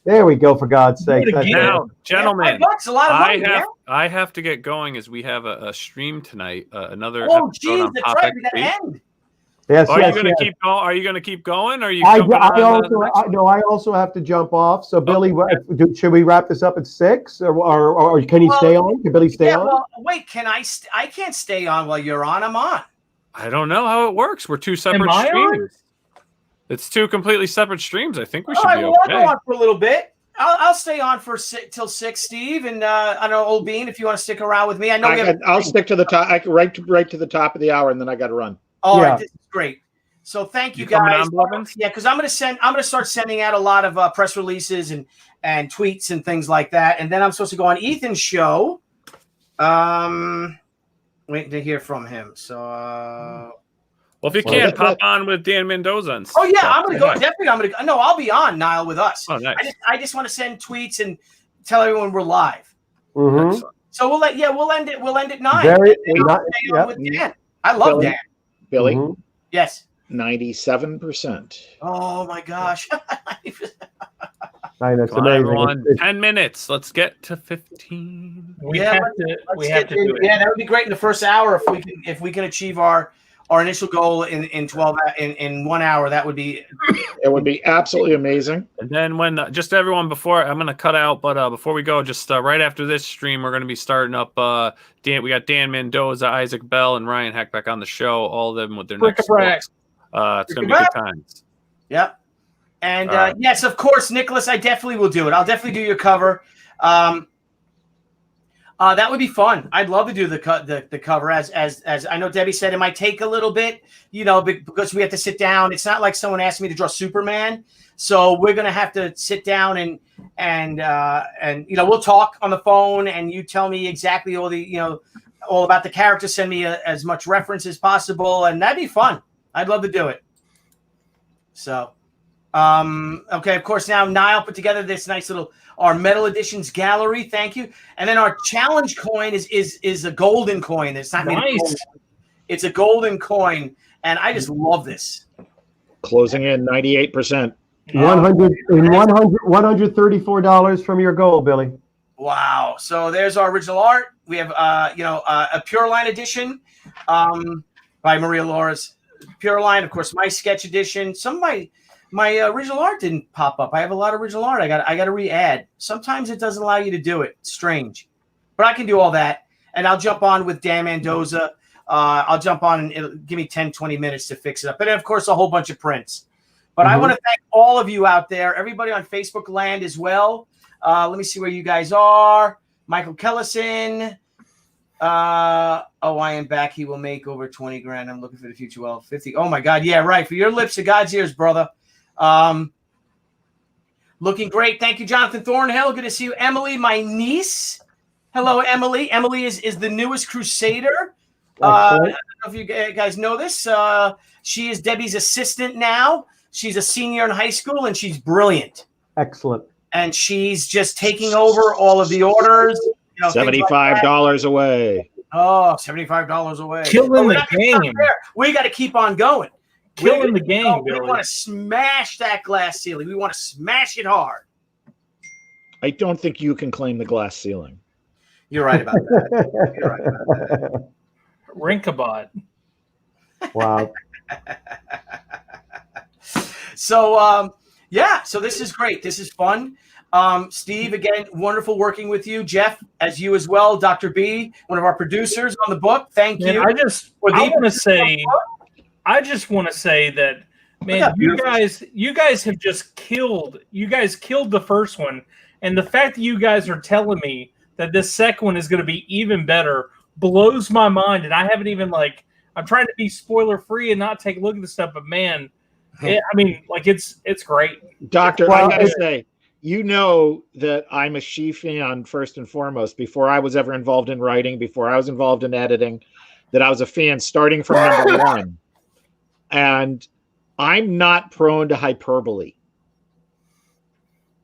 There we go. For God's sake, now, gentlemen, $5, a lot of money, I have to get going as we have a stream tonight. Another. Oh, geez, that's right. We got to end. Yes, Are yes, you going to yes. keep going? Are you going to keep going? Or are you? I jumping on the also I also have to jump off. So Billy, should we wrap this up at 6, or can you stay on? Can Billy stay on? Well, wait. Can I? I can't stay on while you're on. I'm on. I don't know how it works. We're two separate Am I streams. It's two completely separate streams. I think we should be I'll okay. go on for a little bit. I'll stay on for till 6, Steve, and I don't know, Old Bean, if you want to stick around with me. I know I'll stick to the top. I can right to the top of the hour, and then I got to run. All right, this is great. So thank you guys. On, yeah, because I'm gonna start sending out a lot of press releases and tweets and things like that, and then I'm supposed to go on Ethan's show. Waiting to hear from him. So. Well, if you can, pop on with Dan Mendoza. And oh yeah, I'm gonna go. Definitely, I'm gonna. No, I'll be on Niall with us. Oh, nice. I just want to send tweets and tell everyone we're live. Mm-hmm. So we'll end it. We'll end at 9. With Dan. I love Dan. Billy. Mm-hmm. Yes. 97%. Oh my gosh. I know, it's Come on, amazing. everyone. 10 minutes. Let's get to 15. We have to do it. Yeah, that would be great in the first hour if we can achieve our initial goal in 1 hour. That would be. It would be absolutely amazing. And then when just everyone before I'm going to cut out, but before we go, just right after this stream, we're going to be starting up. We got Dan Mendoza, Isaac Bell, and Ryan Heck back on the show. All of them with their next books. It's going to be good times. Yep. And yes, of course, Nicholas, I definitely will do it. I'll definitely do your cover. That would be fun. I'd love to do the cover. As I know Debbie said, it might take a little bit, because we have to sit down. It's not like someone asked me to draw Superman, so we're gonna have to sit down and we'll talk on the phone, and you tell me exactly all about the character. Send me as much reference as possible, and that'd be fun. I'd love to do it. So, okay. Of course, now Niall put together this nice little our metal editions gallery. Thank you. And then our challenge coin is a golden coin. It's not nice. It's a golden coin, and I just love this. Closing in 98%. $134 from your goal, Billy. Wow. So there's our original art. We have a Pure Line edition by Maria Laura's Pure Line. Of course, my sketch edition. Some of my original art didn't pop up. I have a lot of original art. I got to re-add. Sometimes it doesn't allow you to do it. It's strange, but I can do all that. And I'll jump on with Dan Mendoza. I'll jump on and it'll give me 10, 20 minutes to fix it up. And then, of course, a whole bunch of prints. But I want to thank all of you out there, everybody on Facebook land as well. Let me see where you guys are. Michael Kellison. I am back. He will make over 20 grand. I'm looking for the future. Well, 50. Oh my God. Yeah, right. For your lips to God's ears, brother. Looking great. Thank you, Jonathan Thornhill. Good to see you. Emily, my niece. Hello, Emily. Emily is the newest Crusader. I don't know if you guys know this. She is Debbie's assistant now. She's a senior in high school, and she's brilliant. Excellent. And she's just taking over all of the orders. $75 away. Oh, $75 away. Killing the game. We got to keep on going. Killing the game, Billy. We want to smash that glass ceiling. We want to smash it hard. I don't think you can claim the glass ceiling. You're right about that. You're right about that. Rinkabot. Wow. So, so this is great. This is fun. Steve, again, wonderful working with you. Jeff, as you as well. Dr. B, one of our producers on the book. Thank you. I just want to say that, man, you guys have just killed. You guys killed the first one, and the fact that you guys are telling me that this second one is going to be even better blows my mind. And I haven't even I'm trying to be spoiler free and not take a look at the stuff, but man, it's great. Doctor, I gotta say, that I'm a Shi fan first and foremost. Before I was ever involved in writing, before I was involved in editing, that I was a fan starting from number one. And I'm not prone to hyperbole.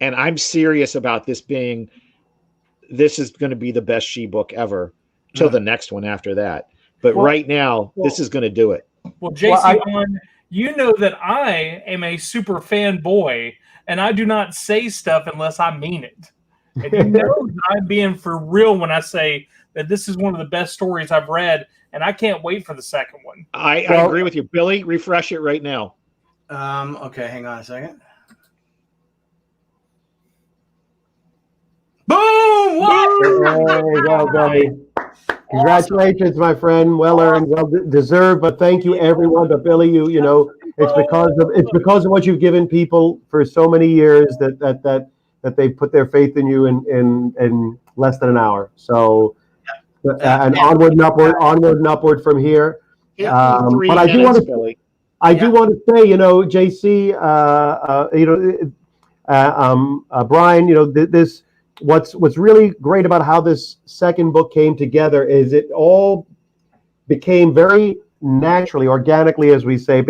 And I'm serious about this is going to be the best Shi book ever till the next one after that. But right now, this is going to do it. Well, JC, you know that I am a super fanboy, and I do not say stuff unless I mean it. And you know that I'm being for real when I say that this is one of the best stories I've read, and I can't wait for the second one. I agree with you. Billy, refresh it right now. Okay, hang on a second. Boom! What? There you go, Billy. Congratulations, my friend. Well earned, well deserved. But thank you, everyone. But Billy, you know, it's because of what you've given people for so many years that they put their faith in you in less than an hour. So, and onward and upward from here. But I do want to, say, you know, JC, Brian, you know, this. What's really great about how this second book came together is it all became very naturally, organically, as we say, it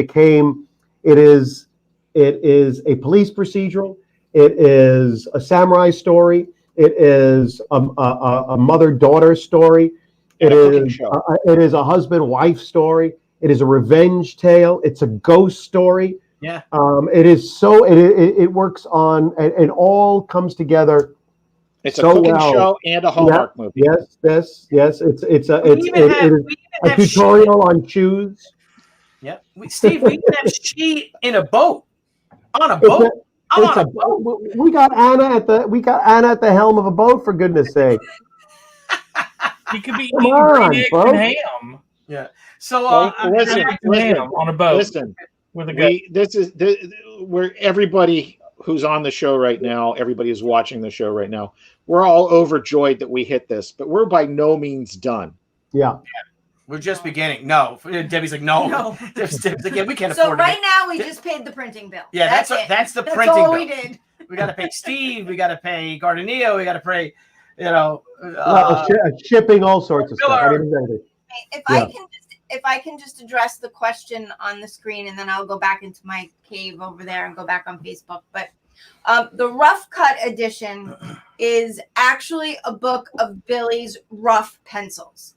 is a police procedural, it is a samurai story, it is a mother-daughter story, it is a husband-wife story, it is a revenge tale, it's a ghost story. Yeah. It works on, and it all comes together. It's a cooking show and a Hallmark movie. Yes. It's a tutorial on shoes. Yeah, Steve, we even have Shi in a boat. On a boat. We got Anna at the helm of a boat, for goodness sake. He could be eating green eggs and ham. Yeah. So listen, on a boat. Listen, where everybody who's on the show right now, everybody who's watching the show right now, we're all overjoyed that we hit this, but we're by no means done. Yeah. We're just beginning. No. Debbie's like, no. Debbie's like, yeah, we can't afford it. So right now we just paid the printing bill. Yeah, that's the That's printing all bill. we did. We got to pay Steve. We got to pay Gardenio. We got to pay, you know. Shipping, all sorts of stuff. If I can just address the question on the screen, and then I'll go back into my cave over there and go back on Facebook. But the rough cut edition is actually a book of Billy's rough pencils.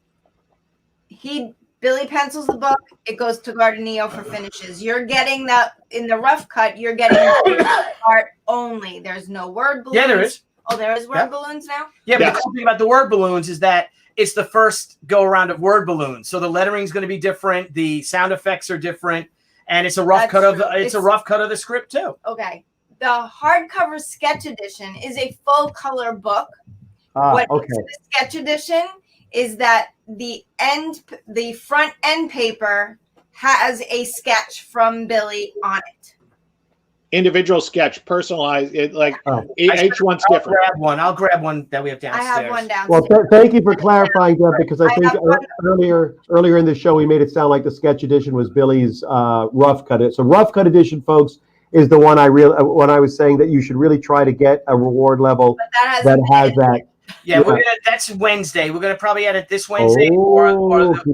Billy pencils the book. It goes to Gardenio for finishes. You're getting that in the rough cut. You're getting art only. There's no word balloons. Yeah, there is. Oh, there is word balloons now? Yeah, but the cool thing about the word balloons is that it's the first go around of word balloons. So the lettering is going to be different. The sound effects are different, and it's a rough cut of the script too. Okay. The hardcover sketch edition is a full color book. What makes the sketch edition is that the front end paper has a sketch from Billy on it. Individual sketch, personalized. Each one's different. I'll grab one that we have downstairs. I have one downstairs. Well, thank you for clarifying, Deb, because I think earlier in the show we made it sound like the sketch edition was Billy's rough cut. So rough cut edition, folks, is the one when I was saying that you should really try to get a reward level that has that. Yeah, that's Wednesday. We're gonna probably edit this Wednesday. Keep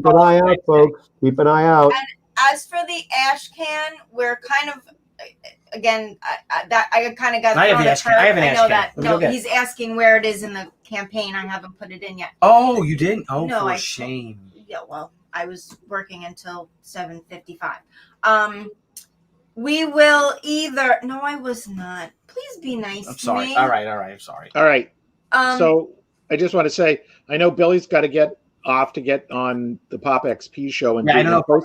an eye out, folks. Keep an eye out. And as for the ash can, we're kind of. Again, I kind of got. I have an ash can. I have an ash can. That. No, he's asking where it is in the campaign. I haven't put it in yet. Oh, you didn't? Oh, no, for shame. Yeah, well, I was working until 7:55. We will either. No, I was not. Please be nice. I'm sorry. To me. All right. I'm sorry. All right. So I just want to say, I know Billy's got to get off to get on the Pop XP show and do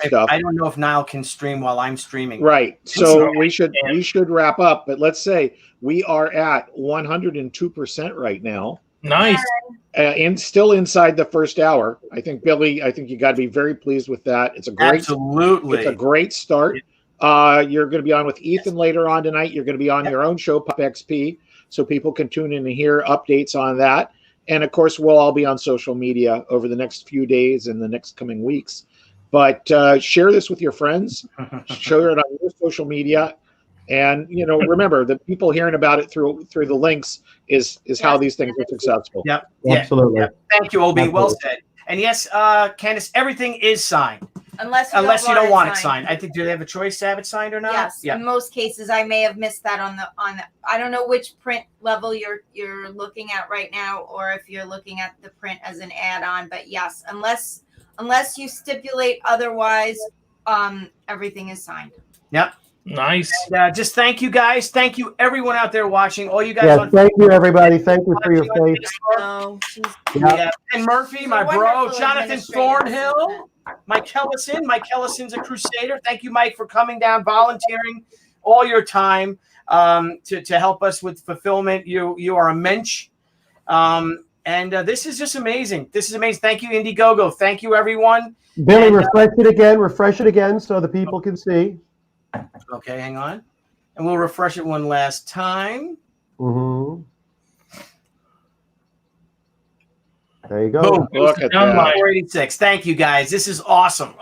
stuff. I don't know if Niall can stream while I'm streaming. Right. So we should wrap up, but let's say we are at 102% right now. Nice. And still inside the first hour. I think Billy, you got to be very pleased with that. It's a great start. You're going to be on with Ethan later on tonight. You're going to be on your own show, Pop XP, so people can tune in and hear updates on that. And of course, we'll all be on social media over the next few days and the next coming weeks. But share this with your friends, share it on your social media, and remember, the people hearing about it through the links is how these things are successful. Yep, absolutely. Yep. Thank you, Obi. Well said. And yes, Candace, everything is signed. Unless you don't want it signed. I think, do they have a choice to have it signed or not? Yes. Yeah. In most cases, I may have missed that on the. I don't know which print level you're looking at right now, or if you're looking at the print as an add-on. But yes, unless you stipulate otherwise, everything is signed. Yep. Nice. And, just thank you guys. Thank you everyone out there watching. All you guys Yes, on thank you, everybody. Thank you for your faith. No, she's Yeah. And Murphy, my bro, wonderful Jonathan administrative Thornhill, Mike Ellison. Mike Ellison's a crusader. Thank you, Mike, for coming down, volunteering all your time to help us with fulfillment. You are a mensch. And this is just amazing. This is amazing. Thank you, Indiegogo. Thank you, everyone. Billy, And, refresh it again so the people can see. Okay, hang on. And we'll refresh it one last time. Mm-hmm. There you go. Boom. Look at that. 486. Thank you, guys. This is awesome.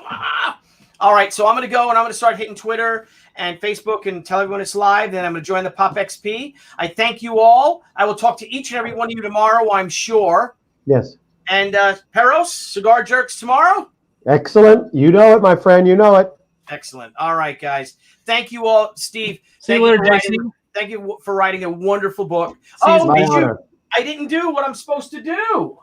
All right, so I'm going to go and I'm going to start hitting Twitter and Facebook and tell everyone it's live. Then I'm going to join the Pop XP. I thank you all. I will talk to each and every one of you tomorrow, I'm sure. Yes. And Peros, Cigar Jerks tomorrow? Excellent. You know it, my friend. You know it. Excellent. All right, guys. Thank you all, Steve. See you later, Jason. Thank you for writing a wonderful book. My honor. I didn't do what I'm supposed to do.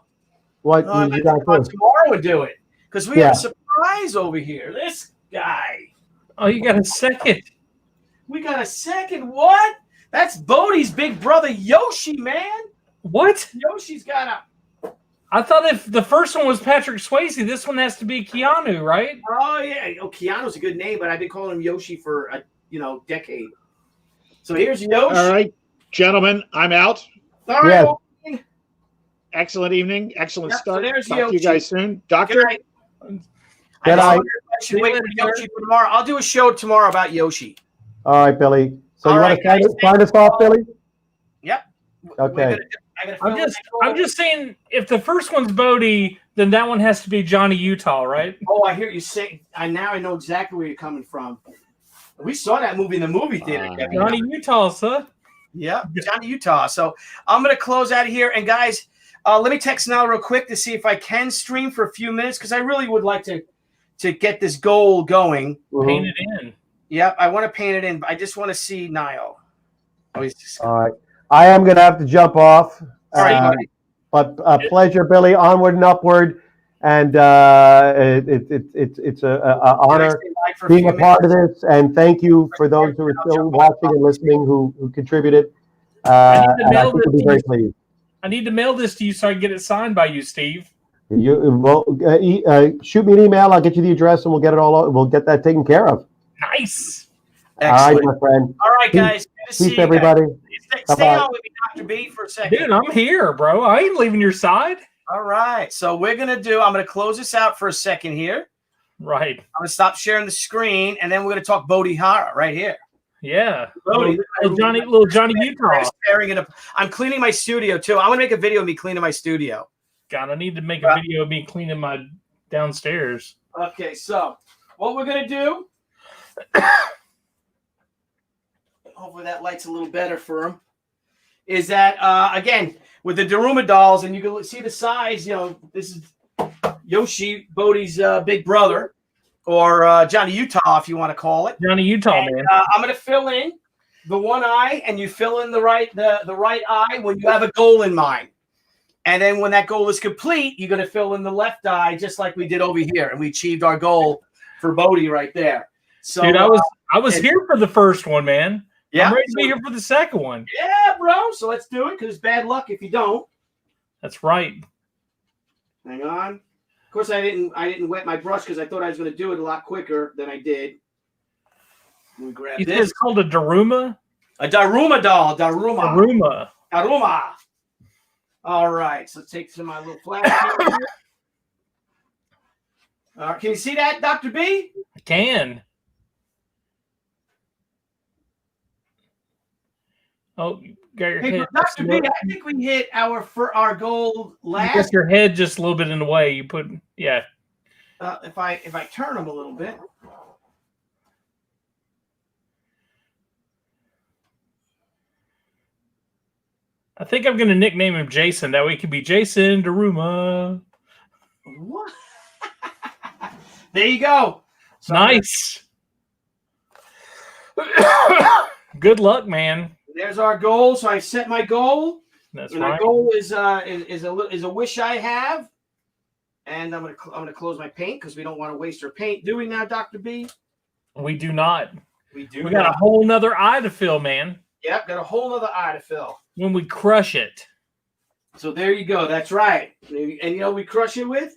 What I'm you going to got to tomorrow and do it because we have a surprise over here. This guy. Oh, you got a second. We got a second. What? That's Bodhi's big brother, Yoshi, man. What? Yoshi's got a. I thought if the first one was Patrick Swayze, this one has to be Keanu, right? Oh yeah. Oh, Keanu's a good name, but I've been calling him Yoshi for a decade. So here's Yoshi. All right, gentlemen, I'm out. All right. Yes. Excellent evening. Excellent start. So there's Talk to you Yoshi. guys soon. Good Doctor? night. Good I night. should wait for Yoshi for tomorrow. I'll do a show tomorrow about Yoshi. All right, Billy. So All you right, want to guys. sign us off, Billy? Yep. Okay. I'm just saying, if the first one's Bodie, then that one has to be Johnny Utah, right? Oh, I hear you say. I know exactly where you're coming from. We saw that movie in the movie theater. Kevin. Johnny Utah, sir. Yeah, Johnny Utah. So I'm going to close out of here. And guys, let me text now real quick to see if I can stream for a few minutes because I really would like to get this goal going. Paint it in. Yep, I want to paint it in. But I just want to see Niall. Oh, he's just... All right. I am going to have to jump off. All right, buddy. But a pleasure, Billy. Onward and upward. And it's a honor being a part of this. And thank you for those who are still watching and listening who contributed. I think we'll be very pleased. I need to mail this to you so I can get it signed by you, Steve. Shoot me an email. I'll get you the address, and we'll get it all. We'll get that taken care of. Nice. Excellent. All right, my friend. All right, guys. Good to see Peace, you everybody. Guys. Stay on with me, Dr. B, for a second. Dude, I'm here, bro. I ain't leaving your side. All right. So I'm going to close this out for a second here. Right. I'm going to stop sharing the screen, and then we're going to talk Bodhi Hara right here. Yeah. Bodhi. Little Johnny Utah. I'm cleaning my studio, too. I'm going to make a video of me cleaning my studio. God, I need to make a video of me cleaning my downstairs. Okay, so what we're going to do, hopefully that light's a little better for him, is that, again, with the Daruma dolls, and you can see the size, this is Yoshi, Bodhi's big brother, or Johnny Utah, if you want to call it. Johnny Utah, man. I'm going to fill in the one eye, and you fill in the right eye when you have a goal in mind. And then when that goal is complete, you're going to fill in the left eye, just like we did over here, and we achieved our goal for Bodhi right there. So, dude, I was here for the first one, man. Yeah, I'm ready to be here for the second one. Yeah, bro. So let's do it, because it's bad luck if you don't. That's right. Hang on. Of course, I didn't wet my brush because I thought I was going to do it a lot quicker than I did. Let me grab You this. said it's called a Daruma? A Daruma doll. Daruma. Daruma. All right. So take some of my little flash here. All right. Can you see that, Dr. B? I can. Oh, you got your head. Dr. B, I think we hit our goal last. You got your head just a little bit in the way. You put, yeah. If I turn them a little bit. I think I'm going to nickname him Jason. That way he can be Jason Daruma. What? There you go. So nice. Good luck, man. There's our goal. So I set my goal. That's and right. my goal is a wish I have. And I'm gonna close my paint because we don't want to waste our paint doing that, Dr. B. We do not. We do. We got a whole nother eye to fill, man. Yep, got a whole nother eye to fill. When we crush it. So there you go. That's right. And you know what we crush it with?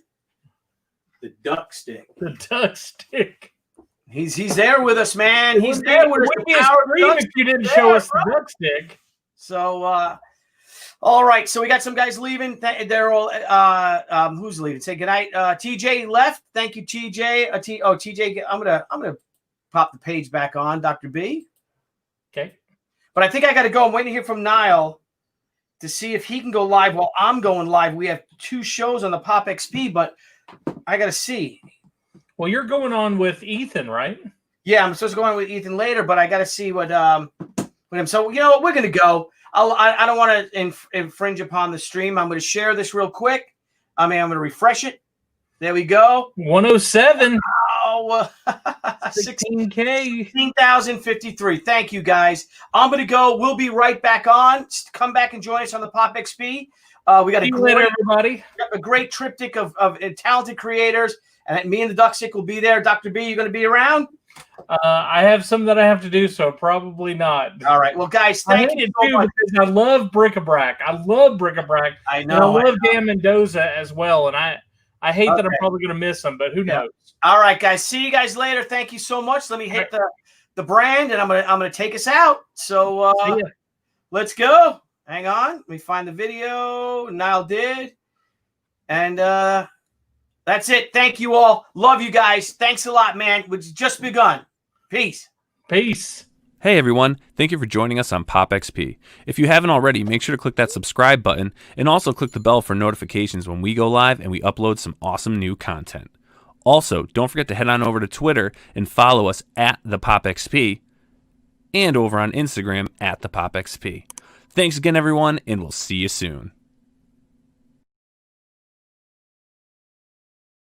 The duck stick. The duck stick. He's there with us, man. He's there with us. It would be a scream if you didn't show us the duck stick. So, all right. So we got some guys leaving. They're all. Who's leaving? Say goodnight. TJ left. Thank you, TJ. TJ. I'm gonna pop the page back on, Dr. B. Okay. But I think I got to go. I'm waiting to hear from Niall to see if he can go live while I'm going live. We have 2 shows on the Pop XP, but I got to see. Well, you're going on with Ethan, right? Yeah, I'm supposed to go on with Ethan later, but I got to see what with him. So you know what? We're gonna go. I don't want to infringe upon the stream. I'm going to share this real quick. I'm going to refresh it. There we go. 107. Oh, 16K. 16,053. Thank you, guys. I'm going to go. We'll be right back on. Come back and join us on the Pop XP. We got everybody. A great triptych of talented creators, and me and the Duck Stick will be there. Dr. B, you going to be around? I have some that I have to do, so probably not. All right. Well, guys, thank you so much. Because I love bric-a-brac. I love bric-a-brac. I know. And I love Dan Mendoza as well, and I hate that I'm probably going to miss them, but who knows? All right, guys. See you guys later. Thank you so much. Let me hit the brand, and I'm gonna take us out. So let's go. Hang on. Let me find the video. Niall did, and that's it. Thank you all. Love you guys. Thanks a lot, man. It's just begun. Peace. Peace. Hey everyone, thank you for joining us on Pop XP. If you haven't already, make sure to click that subscribe button and also click the bell for notifications when we go live and we upload some awesome new content. Also, don't forget to head on over to Twitter and follow us at the Pop XP and over on Instagram at the Pop XP. Thanks again everyone, and we'll see you soon.